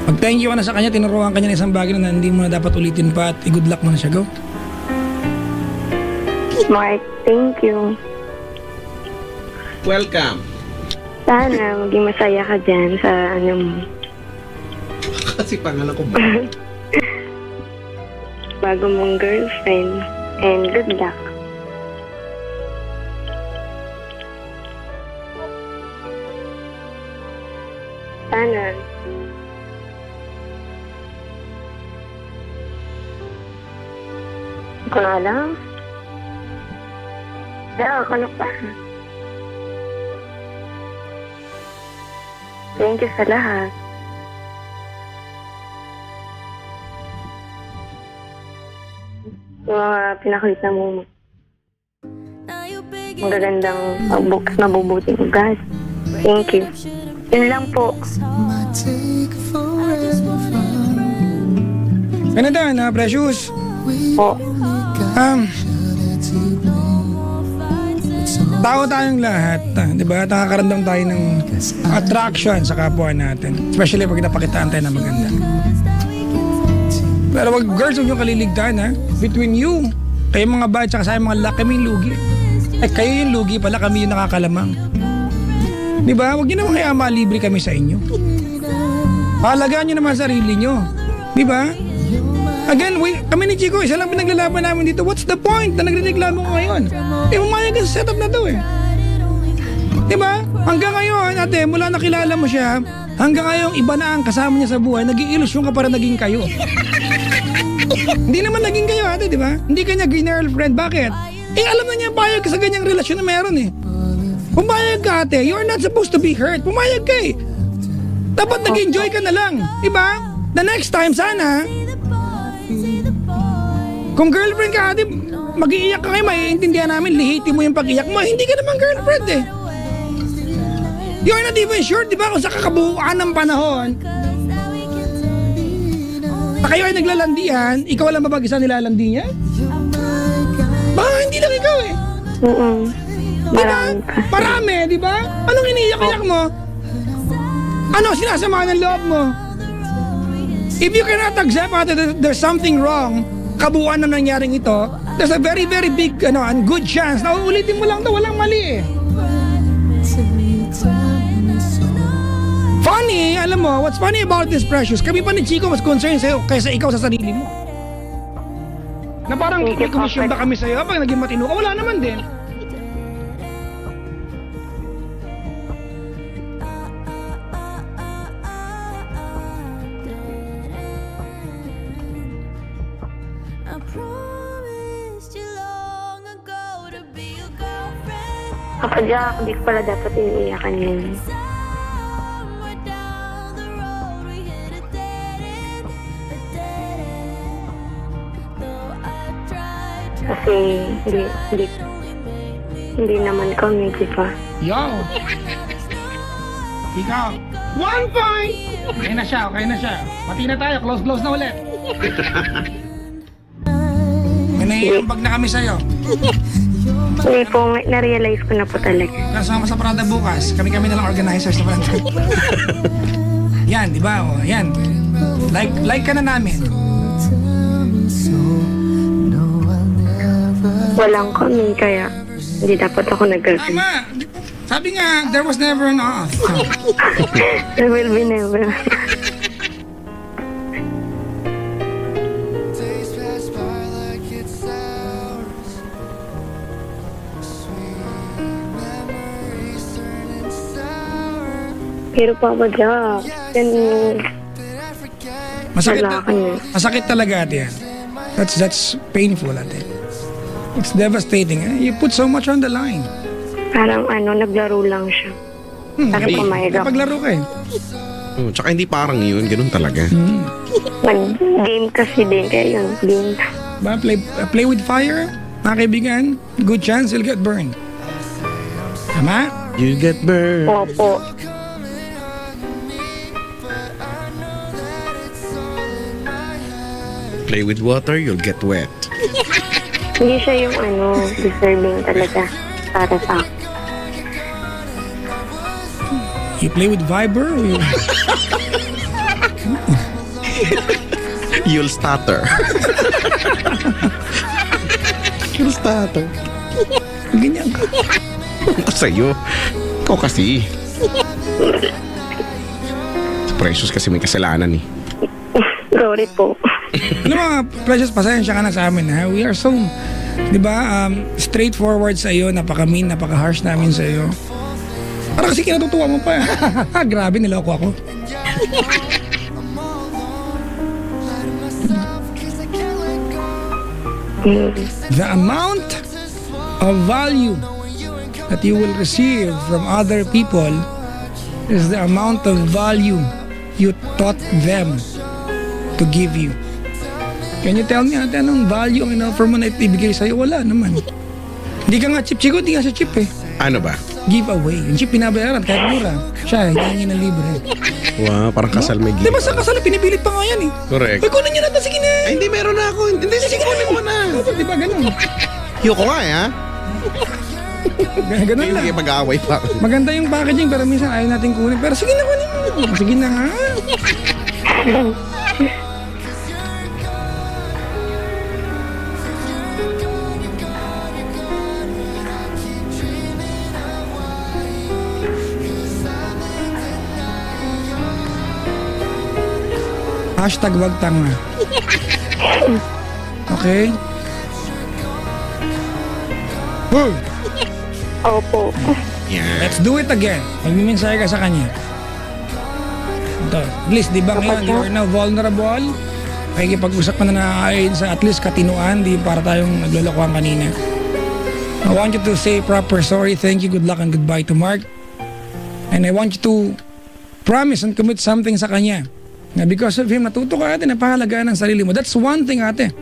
Mag-thank you ka na sa kanya, tinuruan ka niya ng isang bagay na hindi mo na dapat ulitin pa at i-good luck mo na siya. Go. Mike, thank you. Welcome. Sana maging masaya ka dyan sa ano mo. Kasi pangalan ko ba? Bago mong girlfriend. And good luck. Sana. Hindi ko na alam. Kaya, ano pa? Thank you sa lahat. Yung mga pinakita mo. Magagandang mabubuting ugat. Thank you. Yun lang po. Ganito na, Precious. Po. Tao tayong lahat, di ba? Nakakaramdam tayo ng attraction sa kapwa natin. Especially pag napakitaan tayo na maganda. Pero wag, girls, huwag nyo kaliligtaan, ha? Between you, kayo mga bad, tsaka sa mga laki, kami yung lugi. Kayo yung lugi pala, kami yung nakakalamang. Di ba? Huwag nyo naman kaya malibre kami sa inyo. Pahalagaan nyo naman sarili nyo. Di ba? Again, kami ni Chico, isa lang pinaglalaban namin dito. What's the point na nagrereklamo ko ngayon? Umayag ka sa setup na to eh. Diba? Hanggang ngayon, ate, mula nakilala mo siya, hanggang ngayon, iba na ang kasama niya sa buhay, naging ilusyon ka para naging kayo. Hindi naman naging kayo, ate, diba? Hindi kanya girlfriend. Bakit? Alam na niya, payag ka sa ganyang relasyon na meron eh. Pumayag ka, ate. You are not supposed to be hurt. Pumayag ka eh. Dapat nag-enjoy ka na lang. Diba? The next time, sana, kung girlfriend ka, ate, mag-iiyak ka kayo, maiintindihan namin, lihitin mo yung pag-iyak mo. Hindi ka naman girlfriend eh. You're not even sure, di ba, kung sa kakabuuan ng panahon, na kayo ay naglalandian, ikaw lang ba mag-isa nilalandi niya? Baka hindi lang ikaw eh. Marami pa. Marami, di ba? Anong iniiyak-iyak mo? Ano, sinasama ng loob mo? If you cannot accept that there's something wrong, kabuuan na nangyaring ito, there's a very, very big, and good chance na uulitin mo lang to, walang mali eh. Funny, alam mo, what's funny about this, Precious, kami pa ni Chico mas concerned sa'yo kaysa ikaw sa sarili mo. Na parang may komisyon ba kami sa'yo pag naging matino ka? Wala naman din. Kapag hindi ko pala dapat iniiyakan yun. Kasi hindi naman kami, di ba? Yo! Ikaw, 1 point! Okay na siya, okay na siya. Pati na tayo, close na ulit. May naiambag na kami sa'yo. Hindi po, na-realize ko na po talaga. Kasama sa Prada bukas, kami na lang organizers na Prada. Yan, di ba? O, yan. Like ka na namin. Walang kami, kaya hindi dapat ako nag-girlfriend. Tama! Sabi nga, there was never an off. There will be never. Pero Papa Jack, yan Masakit talaga ate yan. That's painful ate. It's devastating. You put so much on the line. parang naglaro lang siya. Tapos pumayag ako. Napaglaro ka eh. Tsaka hindi parang yun, ganun talaga. Nag-game kasi din, kaya yun, game. Ba, play with fire, mga kaibigan, good chance you'll get burned. Tama? You get burned. Opo. Play with water, you'll get wet. Hindi siya yung deserving talaga para sa akin. You play with Viber or you... You'll stutter. You'll stutter. Ganyan ka. Ito sa'yo. Ikaw kasi. Precious kasi may kasalanan eh. Sorry po. Ano mga Precious, pasensya ka na sa amin ha. We are so, di ba, straightforward sa iyo, napaka-mean, napaka-harsh namin sa iyo. Para kasi kinatutuwa mo pa. Grabe, niloko ako. The amount of value that you will receive from other people is the amount of value you taught them to give you. Can you tell me, ate, anong value ang in-offer mo na ibigay sa'yo? Wala naman. Hindi ka nga chip, Chico, hindi nga siya chip eh. Ano ba? Giveaway. Yung chip pinabayaran kahit mura. Siya, hihingi ng libre. Wow, parang kasal may Di ba sa kasal, pinipilit pa nga yan eh. Correct. Uy, kunin nyo na ito, sige na. Ay, hindi, meron na ako. Hindi, sige, kunin mo na. Di ba ganun? Yoko nga ha? Ganun lang. Hindi mag-aaway pa. Maganda yung packaging pero minsan ayaw natin kunin. Pero sige na, kunin mo. Sige na nga. Hashtag wag tanga. Okay? Boom! Opo. Yan. Let's do it again. Magmimensahe ka sa kanya. Ito. At least, di ba ngayon, you are now vulnerable? Pakikipag-usap ka na ayon sa at least katinuan, di para tayong naglolokohan kanina. I want you to say proper sorry, thank you, good luck, and goodbye to Mark. And I want you to promise and commit something sa kanya. Na because of him, natuto ka ate, napahalagaan ang sarili mo. That's one thing ate.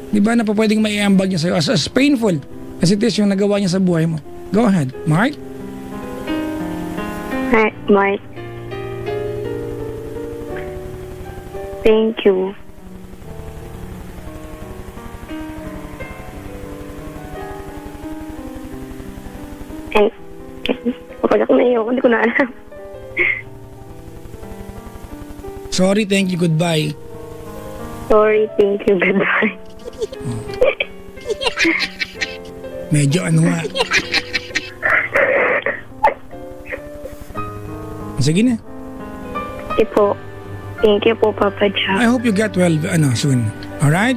Di ba na pa pwedeng maiambag niya sa'yo as painful as it is yung nagawa niya sa buhay mo. Go ahead. Mark? Hi, Mark. Thank you. And, kapag ako naiyak, hindi ko na alam. Sorry, thank you, goodbye. Sorry, thank you, goodbye. Medyo ano nga. Sige na. Thank you po, Papa Jack. I hope you get well soon. Alright?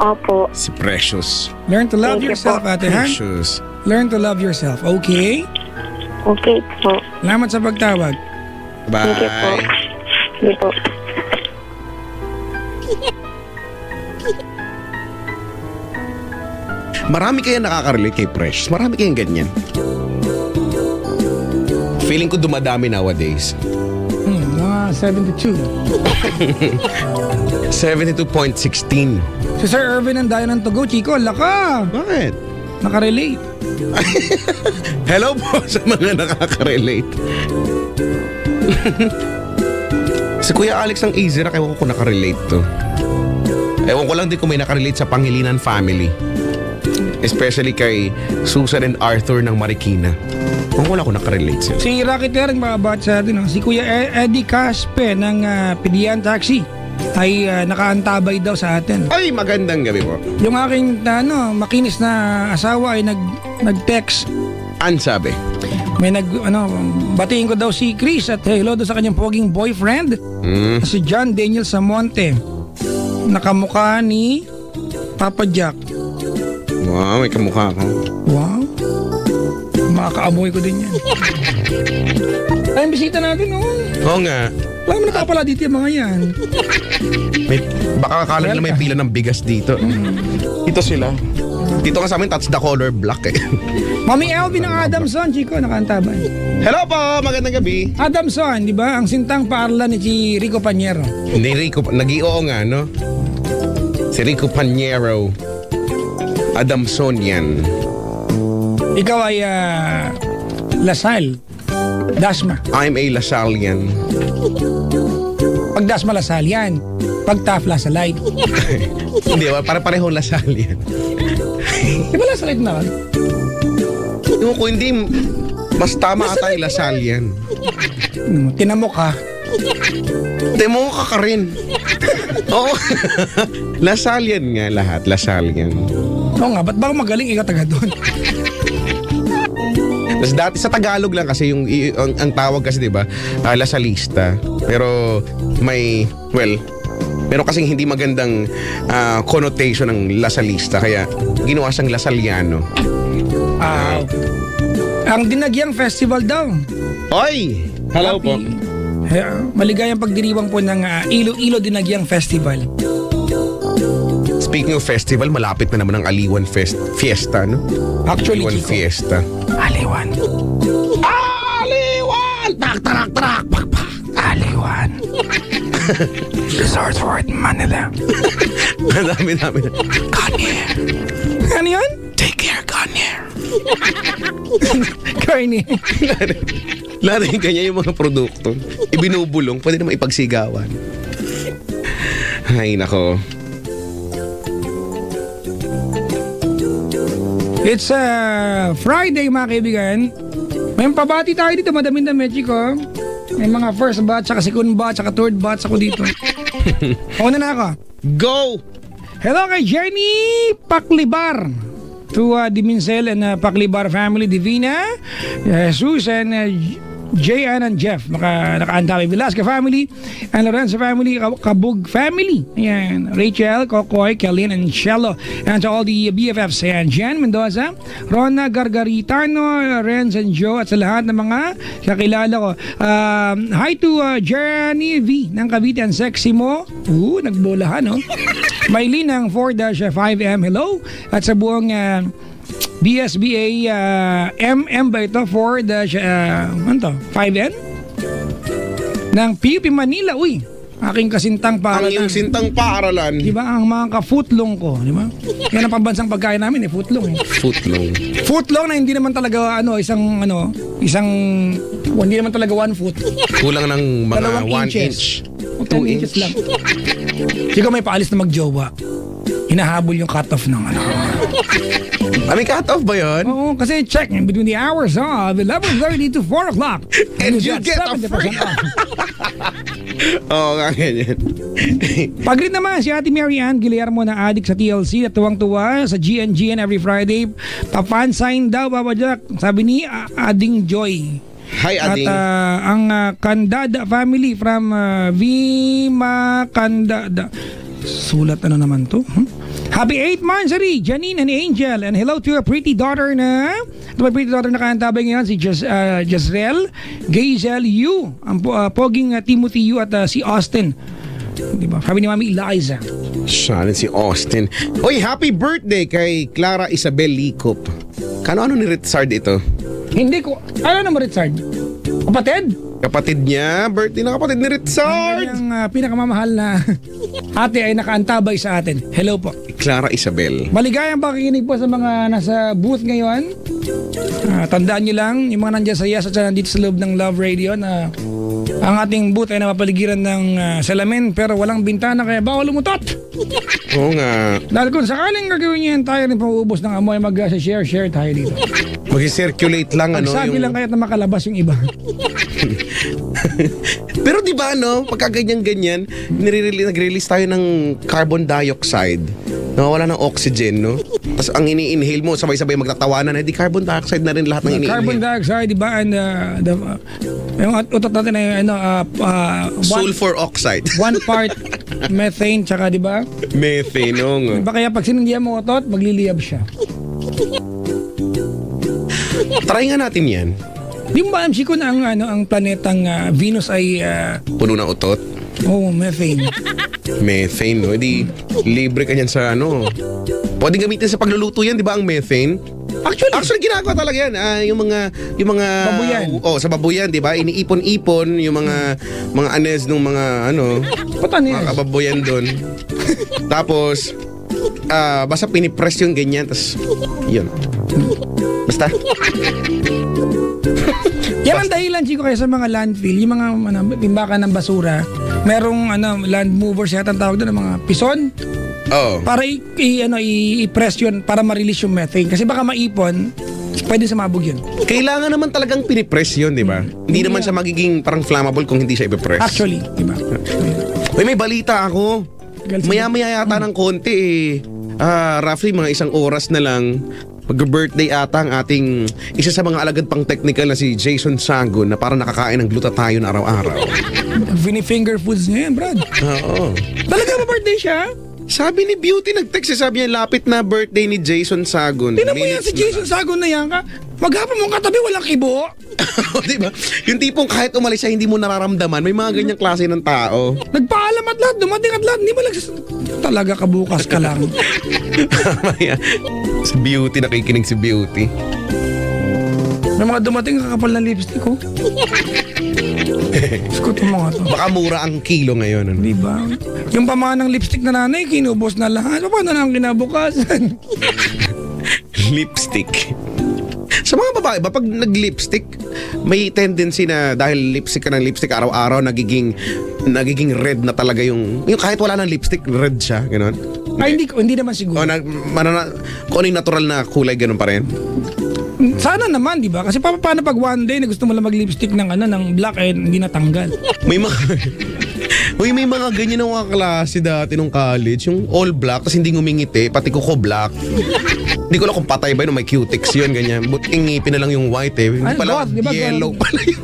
Opo. Si Precious. Learn to love Thank you yourself, po. ate, ha? Precious. Learn to love yourself, okay? Okay po. Salamat sa pagtawag. Thank you po. Bye. Sige po. Marami kaya nakaka-relate kay Precious. Marami kayang ganyan. Feeling ko dumadami nowadays. Mga 72. 72.16. Si Sir Irvin ang dayo ng Tugo, Chico, laka! Bakit? Nakarelate. Hello po sa mga nakaka-relate. Si Kuya Alex ng Azera, ewan ko kung nakarelate to. Ewan ko lang din kung may nakarelate sa Pangilinan family. Especially kay Susan and Arthur ng Marikina. Kung wala ko nakarelate sila. Si Rocky Tereng, mababat sa atin. Si Kuya Eddie Caspe ng Pidian Taxi ay nakaantabay daw sa atin. Ay, magandang gabi po. Yung aking makinis na asawa ay nag-text. An sabi? May batiin ko daw si Chris at hello daw sa kanyang poging boyfriend. Si John Daniel Samonte. Nakamukha ni Papa Jack. Wow, may kamukha ko. Wow. Makakaamoy ko din yan. Ay, bisita natin, oh. Oo nga. Wala mo na pala dito yung mga yan. Baka akala nila may pila ng bigas dito. Ito sila. Dito nga sa amin, that's the color black eh. Mami Elvin ng Adamson, Chico, nakaantabay. Hello po, magandang gabi. Adamson, di ba? Ang sintang paaralan ni si Rico Paniero. Hindi Rico, nag-ioo nga, no? Si Rico Paniero. Adamson yan. Ikaw ay Lasal. Dasma. I'm a Lasallian. Pag Dasma, Lasal yan. Pag Taf, Lasalite. Hindi, pare-parehong Lasallian. Di ba Lasalite na? Yung ko hindi, mas tama ata yung Lasallian. Tinamo ka. Demo ka rin. Oo. Lasallian nga lahat, Lasallian. Oo nga, ba't ba ako magaling ikaw taga doon? Tapos dati sa Tagalog lang kasi ang tawag kasi 'di ba, Lasalista. Pero may meron kasing hindi magandang connotation ng Lasalista kaya ginawa siyang Lasalliano. Ang Dinagyang Festival daw. Oy! Hello po. Maligayang pagdiriwang po ng Iloilo Dinagyang Festival. Speaking of festival, malapit na naman ang Aliwan Fiesta, no? Actually, Aliwan Chico. Fiesta. Aliwan. Aliwan! Tak, tarak, tarak, pak, pak. Aliwan. Resort World Manila. Dami. Garnier. Ano yun? Take care, Garnier. Garnier. Lahat yung kanya yung mga produkto. Ibinubulong, pwede naman ipagsigawan. Ay, nako. It's Friday, mga kaibigan. May pabati tayo dito, madami-dami, Chico. May mga first batch, saka second batch, saka third batch ako dito. Una na ako. Go! Hello kay Jenny Paklibar. To Diminsel and Paklibar family, Divina, Jesus and J.N. and Jeff, nakaantaway Velasco family, and Lorenzo family, Kabug family, ayan, Rachel, Kokoy, Kellyn, and Shello, and to all the BFFs, ayan, Jen Mendoza, Rona Gargaritano, Renz and Joe, at sa lahat ng mga kakilala ko. Hi to Jenny V ng Cavite, and Sexy mo, nagbolahan, no? Maylin ng 4-5M, hello, at sa buong BSBA MM ba ito? 4-5N? Ng PUP Manila. Uy, aking kasintang Ang paaralan. iyong sintang paaralan. Di ba? Ang mga ka-footlong ko. Di ba? Yan ang pambansang pagkain namin, footlong. Footlong. Footlong na hindi naman talaga hindi naman talaga 1 foot. Kulang ng mga 1 inch. 2 inches lang. Siguro may paalis na magjowa. Hinahabol yung cut-off ng May cut-off ba yun? Oo, kasi check between the hours of 11:30 to 4 o'clock. And you get a 70% free. off. Oo, nga ganyan. Pag-greet naman si Ate Mary Ann Guillermo na adik sa TLC at tuwang-tuwa sa GNGN every Friday. Pa-fan sign daw, Papa Jack. Sabi ni Ading Joy. Hi, Ading. At ang Kandada family from Vima Kandada. Sulat ano naman to? Happy 8th Monthsary, Janine and Angel. And hello to a pretty daughter na kaantabay ngayon, si Jezreel, Gazel Yu, ang poging Timothy Yu at si Austin. Diba? Sabi ni Mami Eliza. Sana si Austin. Oy, happy birthday kay Clara Isabel Licop. Kano ni Ritzard ito? Hindi ko, ano naman Richard? Kapatid? Kapatid niya, birthday na kapatid ni Ritzard. Ang pinakamamahal na ate ay nakaantabay sa atin. Hello po. Clara Isabel. Maligayang pakikinig po sa mga nasa booth ngayon. Tandaan nyo lang, yung mga nandiyan sa Yes at nandito sa loob ng Love Radio na ang ating booth ay napapaligiran ng salamin pero walang bintana kaya bawal lumutot. Oo nga. Dahil kung sakaling gagawin nyo yan, tayo rin pang-uubos ng amoy, mag-share tayo dito. Mag-circulate lang Pagsabi lang kaya't na makalabas yung iba. Pero di ba pagka ganyan, nag-release tayo ng carbon dioxide. Nawawala ng oxygen, no? Tapos ang ini-inhale mo, sabay-sabay magtatawanan, di carbon dioxide na rin lahat ng ini-inhale. Carbon dioxide, di ba? And yung utot natin ay Sulfur oxide. 1 part methane, tsaka di ba? Methane, nga. Diba kaya pag sinindihan mo utot, magliliyab siya. Try nga natin yan. Di mo ba alam, Chico, na ang planetang Venus ay Puno ng utot. methane. Methane, no? Di libre ka yan sa Pwede gamitin sa pagluluto yan, di ba ang methane? Actually ginagawa talaga yan. Yung mga Babuyan. sa babuyan, di ba? Iniipon-ipon yung mga anes ng mga Patanis. mga kababuyan doon. Tapos basta pinipress yung ganyan, tapos yun. Basta. Yan ang dahilan, Chico, kaya sa mga landfill, yung mga timbakan ng basura, merong land movers yata ang tawag doon, mga pison. Oo. Para i-press yun para ma-release yung methane. Kasi baka maipon, pwede sumabog yun. Kailangan naman talagang pinipress yun, di ba? Hindi naman siya magiging parang flammable kung hindi siya ipipress. Actually, di ba? Uy, may balita ako. Maya-maya yata ng konti roughly mga 1 oras na lang, mag-birthday ata ang ating isa sa mga alagad pang technical na si Jason Sangon na parang nakakain ng glutathione araw-araw. Finger foods niya yan, Brad. Oo. Talaga ba birthday siya? Sabi ni Beauty, nag-text sabi niya, lapit na birthday ni Jason Sagon. Tinan mo yan Minutes si Jason Sagon na yan ka. Maghapon mong katabi, walang kibo. Diba? Yung tipong kahit umalis siya, hindi mo nararamdaman. May mga ganyang klase ng tao. Nagpaalam at lahat, dumating at lahat. Hindi mo talaga kabukas ka lang. Mamaya, si Beauty, nakikinig si Beauty. May mga dumating kakapal ng lipstick ko. Skot mo nga to. Baka mura ang kilo ngayon. Ano? Di ba? Yung pamanang lipstick na nanay, kinubos na lahat. Paano na ang kinabukasan? Lipstick. Sa mga babae ba, pag nag-lipstick, may tendency na dahil lipstick ka ng lipstick araw-araw, nagiging red na talaga yung kahit wala ng lipstick, red siya, gano'n? Ay, hindi naman siguro. O, kung ano yung natural na kulay, gano'n pa rin? Sana naman, di ba? Kasi paano pag one day na gusto mo lang mag-lipstick ng black eh, hindi natanggal. May mga... may mga ganyan ng mga klase dati nung college. Yung all black, tapos hindi ngumingiti, pati kuko black. Hindi ko alam kung patay ba yun, may cutex yun, ganyan. Buti ngipin na lang yung white eh. Hindi Ano, pala, goth, di ba, yellow goth? pala yun.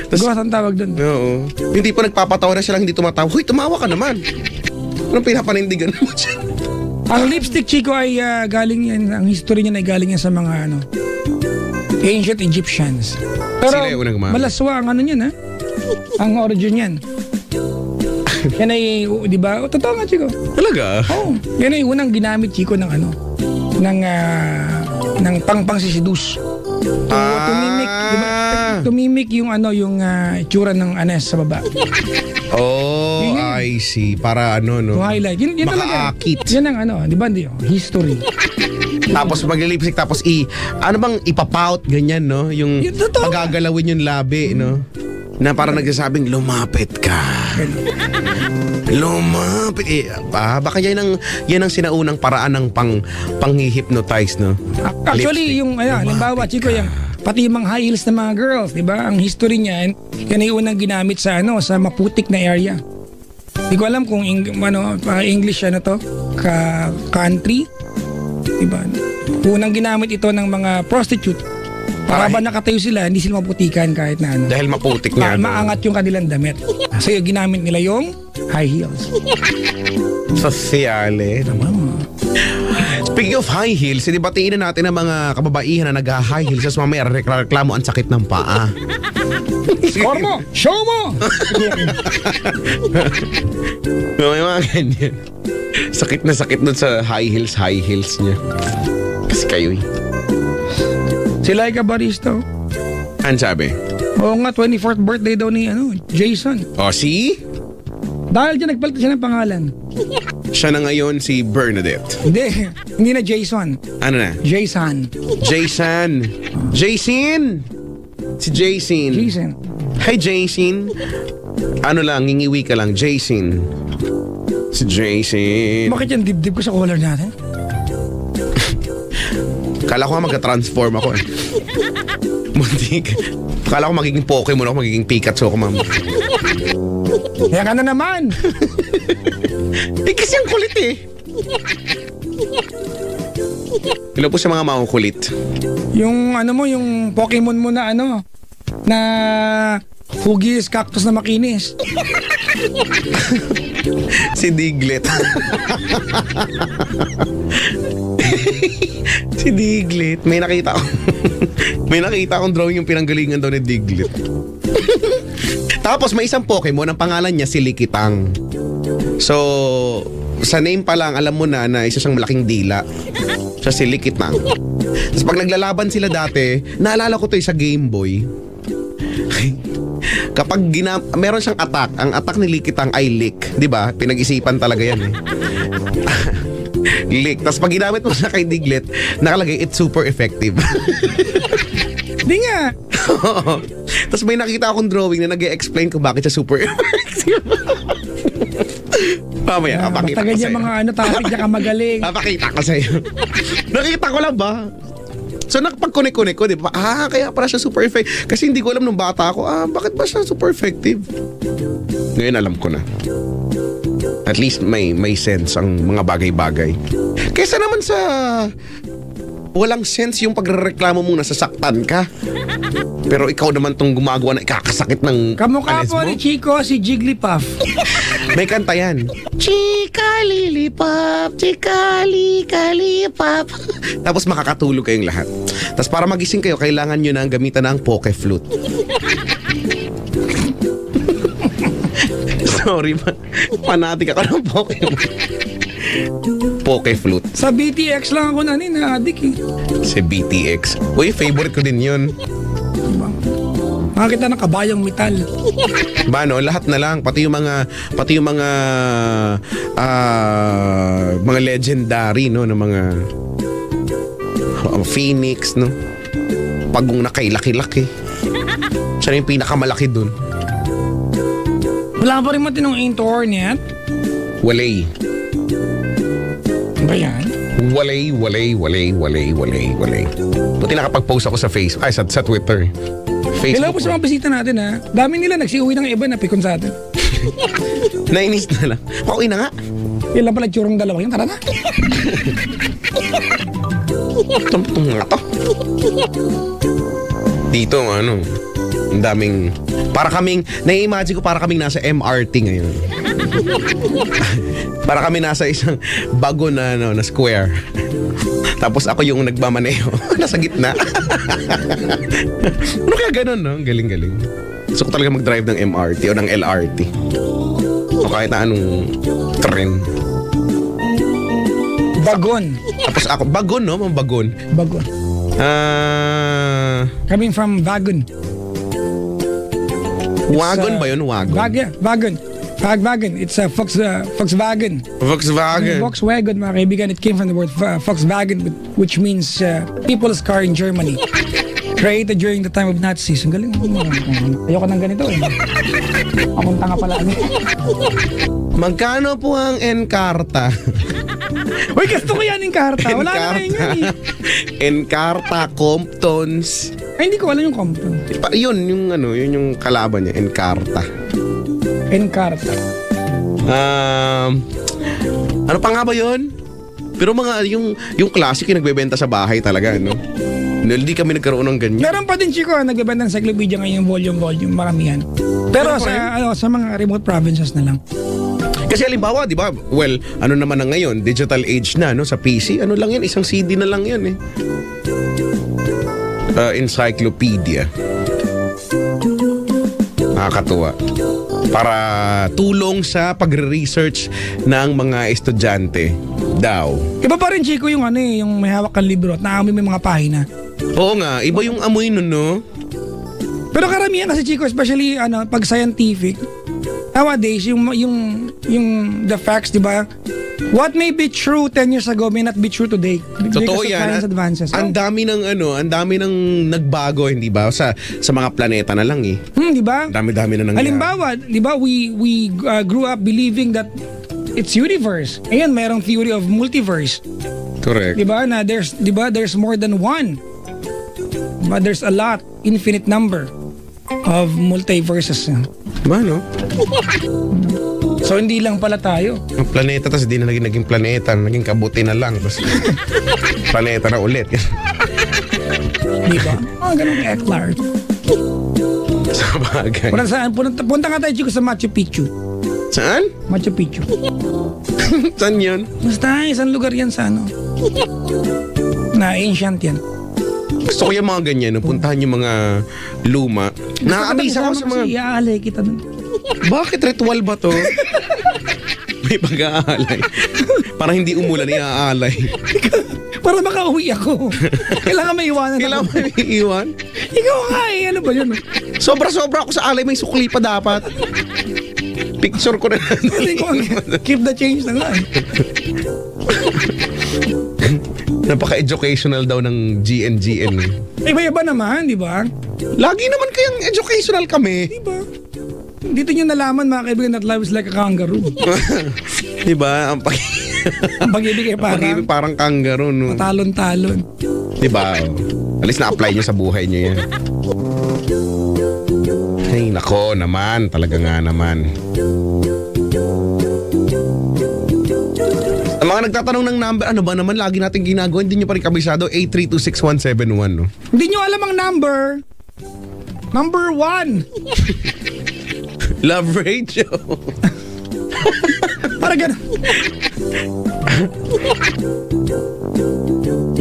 Gawas ang tawag doon. Oo. Hindi pa nagpapatawa na siya lang hindi tumatawa. Huy, tumawa ka naman. Anong pinapanindigan mo siya? Ang lipstick, Chico, ay galing yan, ang history niya ay galing yan sa mga ancient Egyptians. Pero Sila yung unang gumamit. malaswa ang ano niyan, ha? Ang origin niyan. Yan ay, di ba? O, totoo nga, Chico. Talaga? Oo. Yan ay unang ginamit, Chico, ng ng pang-seduce. Tumimik, di ba? Tumimik yung itsura ng anes sa baba. Oh, Yun yun. I see. Para no? To highlight. Yun talaga. Makaakit. Yan ang di ba? History. Tapos mag-lipstick, tapos ano bang ipapout, ganyan, no? Yung Yun, totoo. pagagalawin yung labi, no? Na parang nagsasabing, lumapit ka. Lumapit. Baka yan ang sinaunang paraan ng pang-hypnotize, no? Actually, Lipstick. yung halimbawa, Chico, yung pati yung mga high heels ng mga girls, di ba? Ang history niya, yan ay unang ginamit sa sa maputik na area. Di ko alam kung English to, country, di ba? Unang ginamit ito ng mga prostitute. Para ba nakatayo sila, hindi sila maputikan kahit na Dahil maputik nga. no? maangat yung kanilang damit. So, yung ginamit nila yung high heels. Sosyale. Speaking of high heels, di batiin na natin ang mga kababaihan na nag-high heels tapos mamaya reklamo ang sakit ng paa. Score mo! Show mo! May mga ganyan. Sakit na sakit nun sa high heels niya. Kasi kayo eh. Si Laika Baristo. Ano sabi? Oo nga, 24th birthday daw ni Jason. O, see? Dahil dyan nagpalit siya ng pangalan. Siya na ngayon si Bernadette. Hindi na Jason. Ano na? Jason. Jason. Jason! Si Jason. Jason. Hi, Jason. Ano lang, ngingiwi ka lang. Jason. Si Jason. Bakit yan dibdib ko sa collar natin? Kala ko nga magka-transform ako eh. Muntik. Kala ko magiging Pokemon ako, magiging Pikachu ako, ma'am. Kaya ka na naman. Kasi ang kulit eh. Hello po sa mga makukulit. Yung yung Pokemon mo na na hugis, cactus na makinis. Si Diglett. Si Diglett. May nakita akong drawing yung pinanggalingan daw ni Diglett. Tapos may isang Pokemon, ang pangalan niya si Likitang. So, sa name pa lang, alam mo na isa siyang malaking dila. Siya si Likitang. Tapos pag naglalaban sila dati, naalala ko to sa Game Boy. Kapag meron siyang attack, ang attack ni Likitang ay lick. Diba? Pinag-isipan talaga yan eh. Lick. Tapos pag ginamit mo na kay Diglett, nakalagay, it's super effective. Di nga. Tapos may nakita akong drawing na nag-explain kung bakit siya super effective. Mamaya, papakita Basta ko ganyan sa'yo. mga topic niya ka magaling. Papakita ko sa'yo. Nakita ko lang ba? So nakapag-connect ko, di ba? Kaya pala siya super effective. Kasi hindi ko alam nung bata ako, bakit ba siya super effective? Ngayon alam ko na. At least may sense ang mga bagay-bagay. Kesa naman sa walang sense yung pagrereklamo mo, nasasaktan ka. Pero ikaw naman tong gumagawa na ikakasakit ng Kamukha anes po mo. ni Chico si Jigglypuff. May kanta yan. Chika lilipap, chika likalipap. Tapos makakatulog kayong lahat. Tapos para magising kayo, kailangan nyo na ang gamitan ng poke flute. Sorry, fanatic ako ng Pokemon. Poke flute. Sa BTX lang ako na-addict eh. Si BTX. Uy, favorite ko din yun. Diba? Makakita ng kabayang metal. Ba, no? Lahat na lang. Pati yung mga legendary, no? Na mga Phoenix, no? Pagong nakailaki-laki. Siya na yung pinakamalaki dun. Wala pa rin matinong internet. Walay. Ano ba yan? Walay. Buti nakapag-post ako sa Facebook. Ay, sa Twitter. Hello Facebook. po sa mga bisita natin ha. Dami nila nagsiuwi ng iba na pikon sa atin. Nainis na lang. Pauwi na nga. Ilan pala tsurong dalawa yun. Tara na. Tum nga to. Dito, ano, ang daming, para kaming, nai-imagine ko para kaming nasa MRT ngayon. Para kami nasa isang bago na, ano, na square. Tapos ako yung nagmamaneho. Nasa gitna. Ano kaya ganun, no? Galing-galing. Gusto ko talaga mag-drive ng MRT o ng LRT. O kahit na anong tren. Bagon. Tapos ako, bagon, no? Mga bagon. Bagon. Coming from Wagon. Wagon ba yun? Wagon? Wagon. Wagon. It's a Volkswagen. Volkswagen. Volkswagen, mga kaibigan. It came from the word Volkswagen, which means people's car in Germany. Created during the time of Nazis. Ang galing. Ayoko ng ganito eh. Papunta nga pala. Magkano po ang Encarta? Uy, gusto ko yan yung karta. Wala na ngayon yan eh. Encarta, Comptons. Ay, hindi ko alam yung Compton. Yun yung kalaban niya, Encarta. Encarta. Ano pa nga ba yun? Pero mga, yung classic yung nagbebenta sa bahay talaga, no? Hindi kami nagkaroon ng ganyan. Meron pa din, Chico, nagbebenta ng encyclopedia ngayon yung volume, maramihan. Pero sa mga remote provinces na lang. Kasi halimbawa, di ba, well, ano naman na ngayon, digital age na, no, sa PC, ano lang yan, isang CD na lang yan, eh. Encyclopedia. Nakakatuwa. Para tulong sa pagre-research ng mga estudyante daw. Iba pa rin, Chico, yung yung may hawak kang libro at naamoy may mga pahina. Oo nga, iba yung amoy nun, no? Pero karamihan kasi, Chico, especially pag scientific, nowadays, yung the facts, di ba? What may be true 10 years ago may not be true today. Totoo because of yan. science advances. Ang dami ng nagbago, hindi ba? Sa mga planeta na lang eh. Di ba? Dami-dami na nangyari. Halimbawa, di ba, we grew up believing that it's universe. Ayan, mayroong theory of multiverse. Correct. Di ba? Na there's more than one. But there's a lot, infinite number of multiverses. Ba, no? So hindi lang pala tayo. Ang planeta, tapos hindi na naging planeta, naging kabuti na lang. Tapos planeta na ulit. Di ba? Ganun kay Eklar. Sa bagay. Punta nga tayo, Chico, sa Machu Picchu. Saan? Machu Picchu. Saan yun? Basta, isang lugar yan sa na ancient yan. Gusto ko yung mga ganyan, no? Puntahan yung mga luma. Nakakabisa ako sa mga... Kasi iaalay kita dun. Bakit ritual ba to? May pag-aalay. Parang hindi umulan, iaalay. Para makauwi ako. Kailangan may iwanan Kailangan ako. may iiwan? Ikaw nga eh. Ano ba yun? Sobra-sobra ako sa alay, may sukli pa dapat. Picture ko na. Keep the change na nga eh. Napaka-educational daw ng GNGN. Iba-iba naman, di ba? Lagi naman kayang educational kami. Di ba? Dito nyo nalaman, mga kaibigan, that life is like a kangaroo. Di ba? Ang Pag-ibig ay pag-ibig parang kangaroo, no? talon-talon. Di ba? At least na-apply nyo sa buhay nyo yan. Ay, nako naman. Talaga nga naman. Ang mga nagtatanong ng number, ano ba naman lagi natin ginagawa, hindi nyo pa rin kabisado, 8326171, no? Hindi nyo alam ang number. Number 1. Love Radio. Para ganun.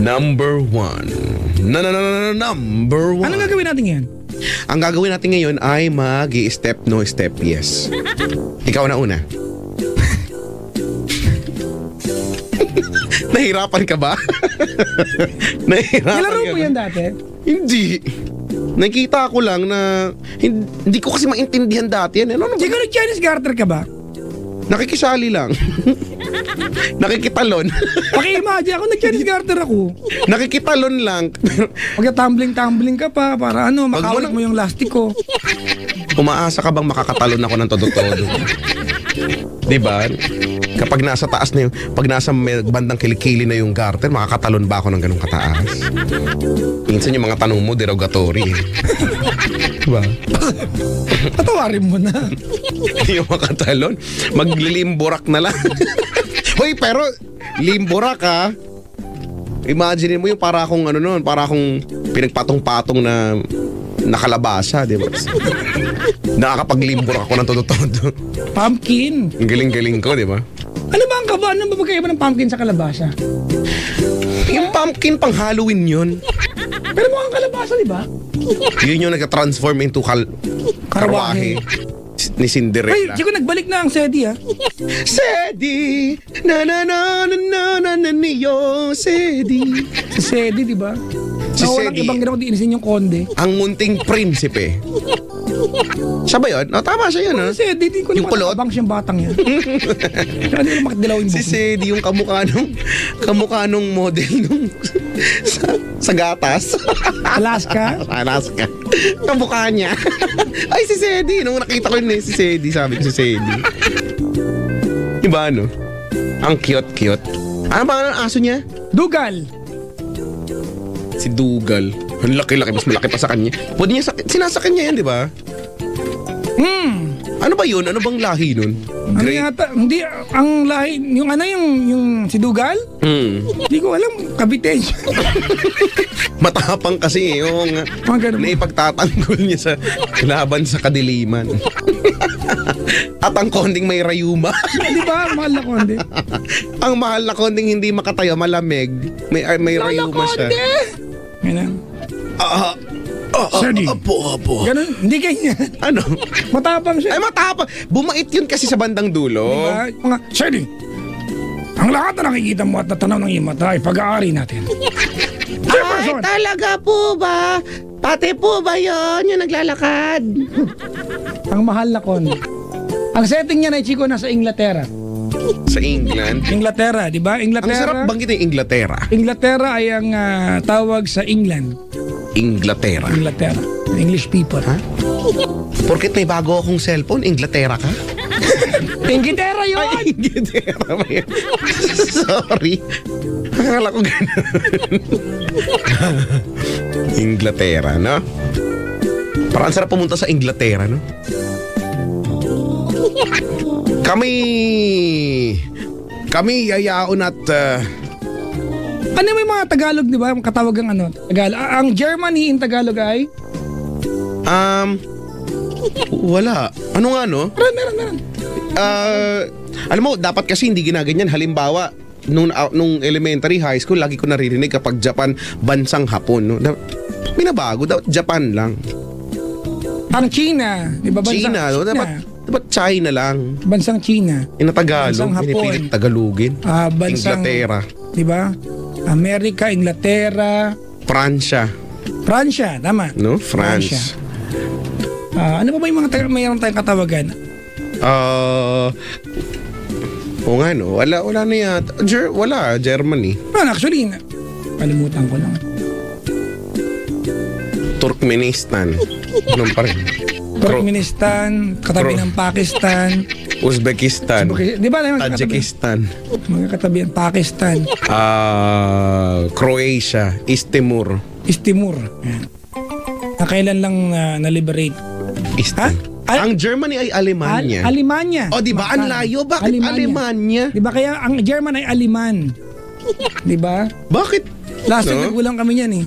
Number 1. Number 1. Anong gagawin natin ngayon? Ang gagawin natin ngayon ay mag-i-step no, step yes. Ikaw na una. Nahirapan ka ba? Nahirapan Nilaro ka mo ba? yan dati? Hindi. Nakita ko lang na hindi ko kasi maintindihan dati yan. Ano Siguro Chinese garter ka ba? Nakikisali lang. Nakikitalon. Paki-imagine ako, nag-Chinese garter ako. Nakikitalon lang. Pagka-tumbling ka pa, para ano, makawit mo yung lastik ko. Umaasa ka bang makakatalon ako ng todo-todo? Diba? Kapag nasa taas na yung, pag nasa may bandang kilikili na yung garter, makakatalon ba ako ng ganun kataas? Minsan yung mga tanong mo, derogatory eh. Diba? Patawarin mo na. Hindi yung makatalon. Maglilimborak na lang. Hoy, pero limborak ha. Imagine mo yung para akong ano noon, para akong pinagpatong-patong na nakalabasa, di ba? Nakakapaglimborak ako ng todo-todo. Pumpkin. Ang galing-galing ko, di ba? Ano ba ang kaba? Ano ba magkaiba ng pumpkin sa kalabasa? Yung pumpkin pang Halloween yun. Pero mukhang kalabasa, di ba? Yun yung nag-transform into karwahe ni Ay, Cinderella. siguro nagbalik na ang Sedi, ha? Sedi, na na na na na na na niyo, Sedi. Si Sedi, di ba? Si Na walang Sedi. ibang ginawa di inisin yung konde. Ang munting prinsipe. Siya ba yun? Oh, tama siya yun, ha? Si Sedi, di ko Yung kulot? abang siyang batang yan. Kaya hindi ko makadilaw yung Si buhok. Sedi yung kamukha nung model nung sa gatas. Alaska. Alaska. Kamukha niya. Ay, si Sedi. Nung nakita ko yun si Sedi, sabi ko si Sedi. Diba ano? Ang cute-cute. Ano ba ang aso niya? Dugal. Si Dugal. Ang laki-laki. Mas malaki pa sa kanya. Pwede niya sinasakyan niya yan, di ba? Ano ba yun? Ano bang lahi nun? Ano yata? Hindi, ang lahi, yung ano yung si Dugal? Hindi ko alam, Cavite. Matapang kasi eh. Yung Mga ganun. naipagtatanggol niya sa laban sa kadiliman. At ang konding may rayuma. Di ba? Mahal na konde. Ang mahal na konding hindi makatayo, malamig. May rayuma siya. Ganun. Sedi. Ganun. Hindi ganyan. Ano? Matapang siya. Ay, matapang. Bumait yun kasi sa bandang dulo. Diba? Mga, Sedi, ang lahat na nakikita mo at natanaw ng iyong mata ay pag-aari natin. Jefferson! Talaga po ba? Pati po ba yun? Yung naglalakad? Ang mahal na konde. Ang setting niya na Chico nasa Inglaterra. Sa England. Inglaterra, di ba? Ang Inglaterra. sarap banggitin Inglaterra. Inglaterra ay ang tawag sa England. Inglaterra. Inglaterra. English people. Ha? Porket may bago akong cellphone, Inglaterra ka? Inglaterra yun! Ay, Inglaterra ba yun? Sorry. Akala ko gano'n. Inglaterra, no? Parang sarap pumunta sa Inglaterra, no? Kami yayaon at Ano may mga Tagalog, di ba? Katawag ang ano? Tagalog. Ang Germany in Tagalog ay? wala. Ano nga, no? Meron. Alam mo, dapat kasi hindi ginaganyan. Halimbawa, nung elementary, high school, lagi ko naririnig kapag Japan, bansang Hapon, no? Binabago, dapat Japan lang. Ang China, di ba? Bansang China, no? Dapat China lang. Bansang China. Tagalog, Bansang Hapon. pinipilit Tagalogin. Bansang, Inglaterra, di ba? Amerika, Inglaterra, Pransya, Pransya, tama. no? France. Ano pa ba yung mga mayroon tayong katawagan? O nga, no? Wala na yata. Wala, Germany. Actually, kalimutan ko lang. Turkmenistan. Anong pa rin? Turkmenistan, katabi ng Pakistan. Uzbekistan. Di ba? Tajikistan. Mga katabi ng Pakistan. Croatia. East Timor. Timor. Kailan lang na-liberate? Ha? Ang Germany ay Alemanya. Alemanya. O, di ba? Ang layo. Bakit Alemanya? Di ba kaya ang German ay Aleman? Di ba? Bakit? Last week No? nagkulang kami niyan eh.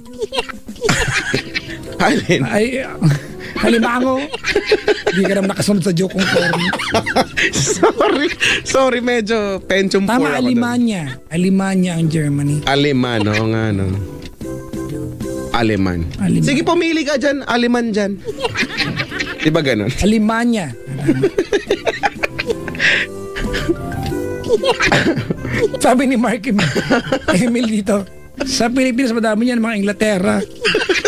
Alin? Ay, Halimango. Hindi ka naman nakasunod sa joke kong corny. Sorry, medyo pension poor Tama, ako doon. Alemania ang Germany. Aleman, oo nga, no. Aleman. Aleman. Sige, pumili ka dyan. Aleman dyan. Di ba ganun? Alemania. Sabi ni Mark Emil dito, sa Pilipinas madami yan, mga Inglaterra.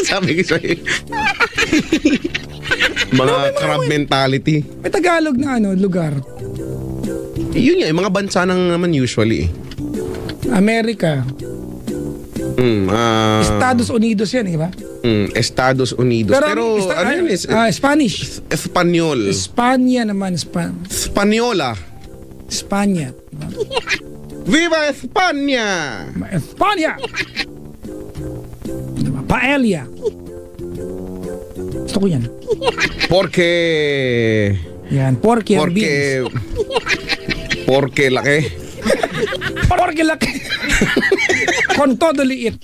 Sabi ko sa'yo. Mga crab mentality. May Tagalog na lugar. Yun yung mga bansa nang naman usually. Amerika. Estados Unidos yan, di ba? Estados Unidos. Pero ano yun? Spanish. Espanyol. Espanya naman. Spanyola. Espanya. Diba? Viva España! Espanya! Diba? Paella. Gusto ko yan. Porque Porky and beans. Porque laki. Porky laki. Con todo liit.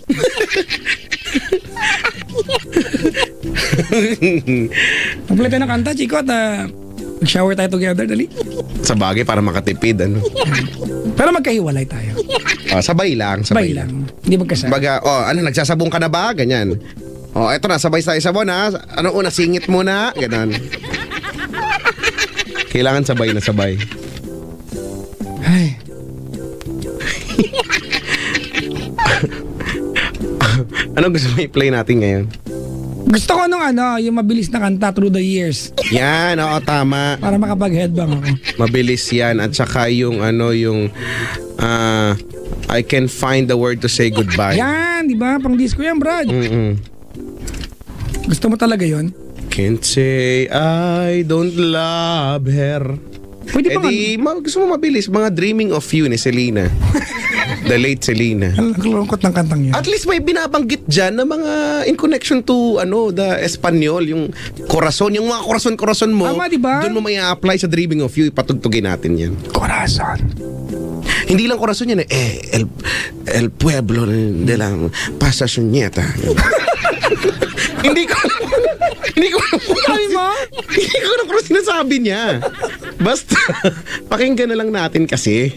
Kompleto na kanta, Chico, at mag-shower tayo together, dali. Sa bagay para makatipid, ano. Pero magkahiwalay tayo. Sabay lang. Sabay lang. Hindi magkasama. Baga, nagsasabong ka na ba? Ganyan. Eto na, sabay tayo sabon, ha? Ano una, singit muna? Ganon. Kailangan sabay na sabay. Ay. Ano gusto mo i-play natin ngayon? Gusto ko nung yung mabilis na kanta through the years. Yan, oo, tama. Para makapag-headbang ako. Mabilis yan. At saka yung I can find the word to say goodbye. Yan, di ba? Pang disco yan, Brad. Gusto mo talaga yon? Can't say I don't love her. Pwede pa Gusto mo mabilis. Mga Dreaming of You ni Selena. The late Selena. Ang lungkot ng kantang yun. At least may binabanggit dyan na mga in connection to the Espanyol, yung corazon, yung mga corazon mo. Tama, diba? Doon mo may apply sa Dreaming of You, patugtugin natin yan. Corazon. Hindi lang corazon yan el pueblo de la Pasasonyeta. Hindi ko Sabi mo? Hindi ko alam kung sinasabi niya. Basta, pakinggan na lang natin kasi.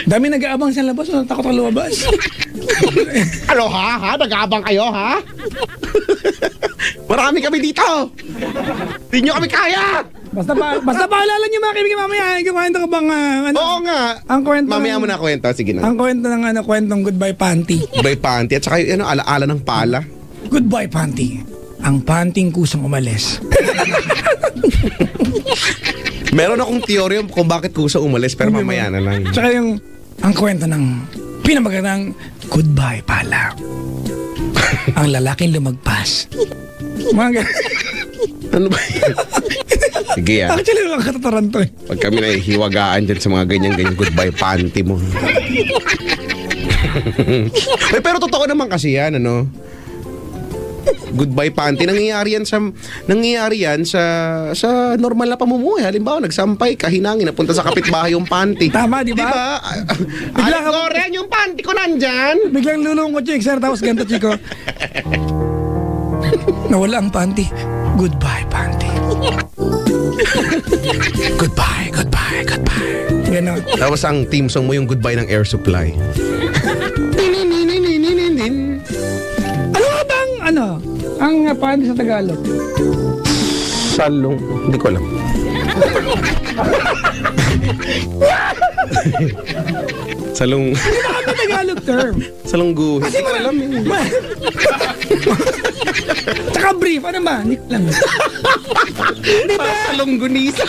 Dami nag-aabang sa labas. Takot ang lumabas. Ano ha? Nag-aabang kayo ha? Marami kami dito. Hindi nyo kami kaya. Basta paalala niyo mga kaibigan mamaya. Kwento ko bang Oo nga. Ang kwento Mamaya mo na kwento. Sige na. Ang kwento ng kwentong Goodbye Panty. Goodbye panty. At saka yung alaala ng pala. Goodbye Panty. Ang panting kusang umalis. Meron akong teorya kung bakit kusa umalis pero mamaya na lang. Tsaka ang kwento ng pinamagandang Goodbye Pala. Ang lalaking lumagpas. Mga Ano ba yan? Sige yan. Actually, walang katataran to eh. Pag kami nahihiwagaan dyan sa mga ganyan-ganyan goodbye panty mo. Pero totoo naman kasi yan, Goodbye panty. Nangyayari yan sa normal na pamumuhay. Halimbawa, nagsampay, kahinangin, napunta sa kapitbahay yung panty. Tama, di ba? Diba? Bigla Alam ko rin yung panty ko nandyan. Biglang lulungkot yung exer, tapos ganito, Chico. Nawala ang panty. Goodbye, panty. Goodbye. Ganon. Tapos ang team song mo yung goodbye ng Air Supply. Ano nga bang, ang panty sa Tagalog? Salong. Hindi ko alam. Salong. Ano ba kami Tagalog term? Salong guhit. Hindi ko alam. Tsaka brief, ano ba? Hindi ko alam. Di ba? Salong gunisa.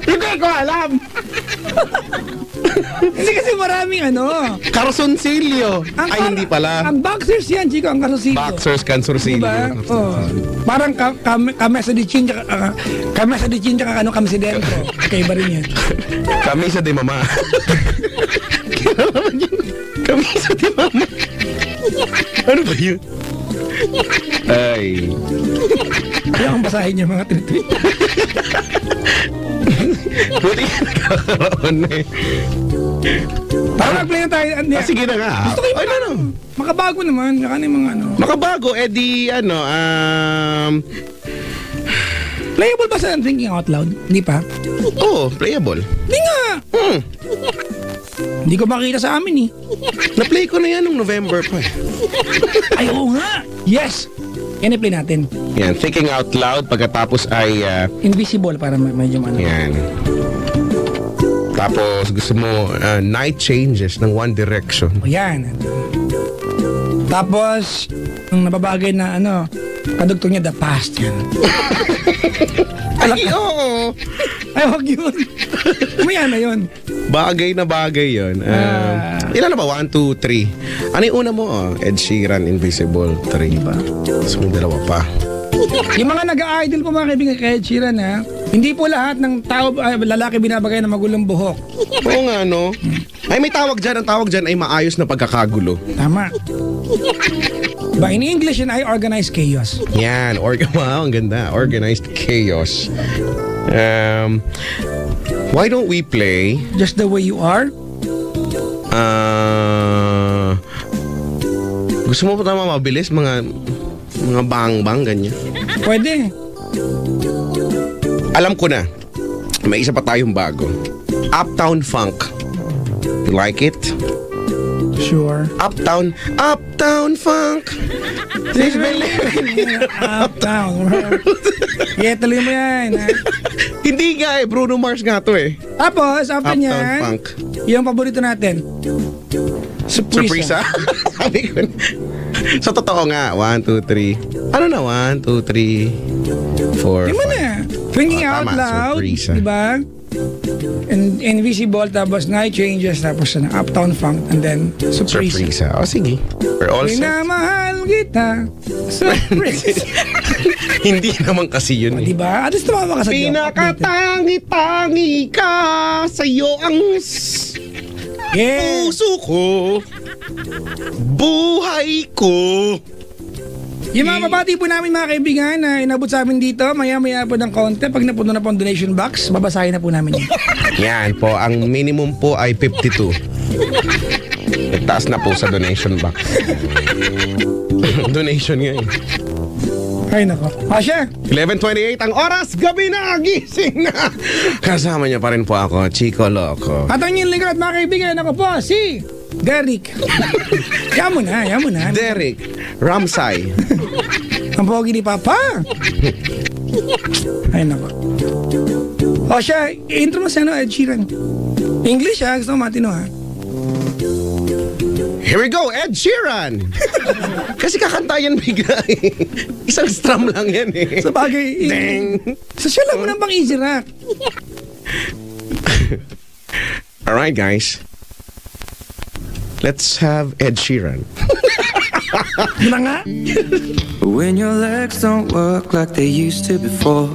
Hindi ko alam. Kasi maraming Carsoncillo. Ay, hindi pala. Ang boxers yan, Chico, ang kasosilyo. Boxers, cansorcillo. Diba? Parang kamesa de chin, tsaka kami si dentro. Kaiba rin yan. Kamisa de mama. Kamisa de mama. Ano ba yun? Ay. Kaya akong basahin yung mga tweet. Buti nagkakaroon eh. Tara, mag-play na tayo. Sige na nga. Gusto ko yung Ay, mga, ano? makabago naman. Saka na yung mga ano. Makabago, edi Playable ba sa Thinking Out Loud? Hindi pa? playable. Hindi nga. Hindi ko makita sa amin eh. Na-play ko na yan nung November pa eh. Ay, oo nga. Yes. Yan i-play natin. Yan, Thinking Out Loud, pagkatapos ay, Invisible para medyo ano. yan. Tapos gusto mo, Night Changes ng One Direction. O yan. Tapos, ang nababagay na ano, kadugtong niya, The Past. Yan. Ay, oo. Ay, wag yun. Umaya na yun. Bagay na bagay yun. Ilan na ba? 1, 2, 3. Ano yung una mo? Ed Sheeran, Invisible, 3. Diba? Tapos may dalawa pa. Yung mga nag-idol po mga kaibigan kay Ed Sheeran ha, hindi po lahat ng tao, lalaki binabagay na magulong buhok. Oo nga, no? Ay, may tawag dyan. Ang tawag dyan ay maayos na pagkakagulo. Tama. Ba, in English yun ay organized chaos. Yan. Wow, ang ganda. Organized chaos. Why don't we play Just the way you are. gusto mo pa tama mabilis? Mga bang-bang, ganyan. Pwede. Alam ko na. May isa pa tayong bago. Uptown Funk. You like it? Sure. Uptown Funk. Uptown. Yeah, tuloy mo yan. Ha? Hindi nga eh. Bruno Mars nga to eh. Tapos, after Uptown niyan, Funk. yung paborito natin. Surprise. Sabi ko na. Sa totoo nga. 1, 2, 3. Ano na? 1, 2, 3, 4, Di mo 5. na. Thinking Oh, out tama, loud. surprise, Diba? And Invisible, tapos Night Changes, tapos Uptown Funk, and then Surprise. Surprise. O sige. We're all set. Minamahal kita. Surprise. Hindi naman kasi yun eh. Diba? At least tumawa ka sa joke. Pinakatangi-tangi ka sa'yo ang Yeah. puso ko, buhay ko. Yung mga babati po namin mga kaibigan na inabot sa amin dito, maya-maya po ng konti. Pag napuno na po ang donation box, babasahin na po namin yun. Yan po, ang minimum po ay 52. Taas na po sa donation box. Donation nga eh. Ay nako. Asya, 11:28 ang oras, gabi na, gising na. Kasama niyo pa rin po ako, Chico Loco. at ang inyong lingkod mga kaibigan, ako po si Derek. Yan mo na. Derek Ramsay. Ang pogi ni Papa. Ay nako. O siya, intro mo sa Ed Sheeran. English ha, gusto mo matino ha. Here we go, Ed Sheeran. Kasi kakanta yan bigla eh. Isang strum lang yan eh. Sa bagay, Ding. so siya lang mo ng pang easy rock. Alright guys. Let's have Ed Sheeran. Yun na nga. When your legs don't work like they used to before,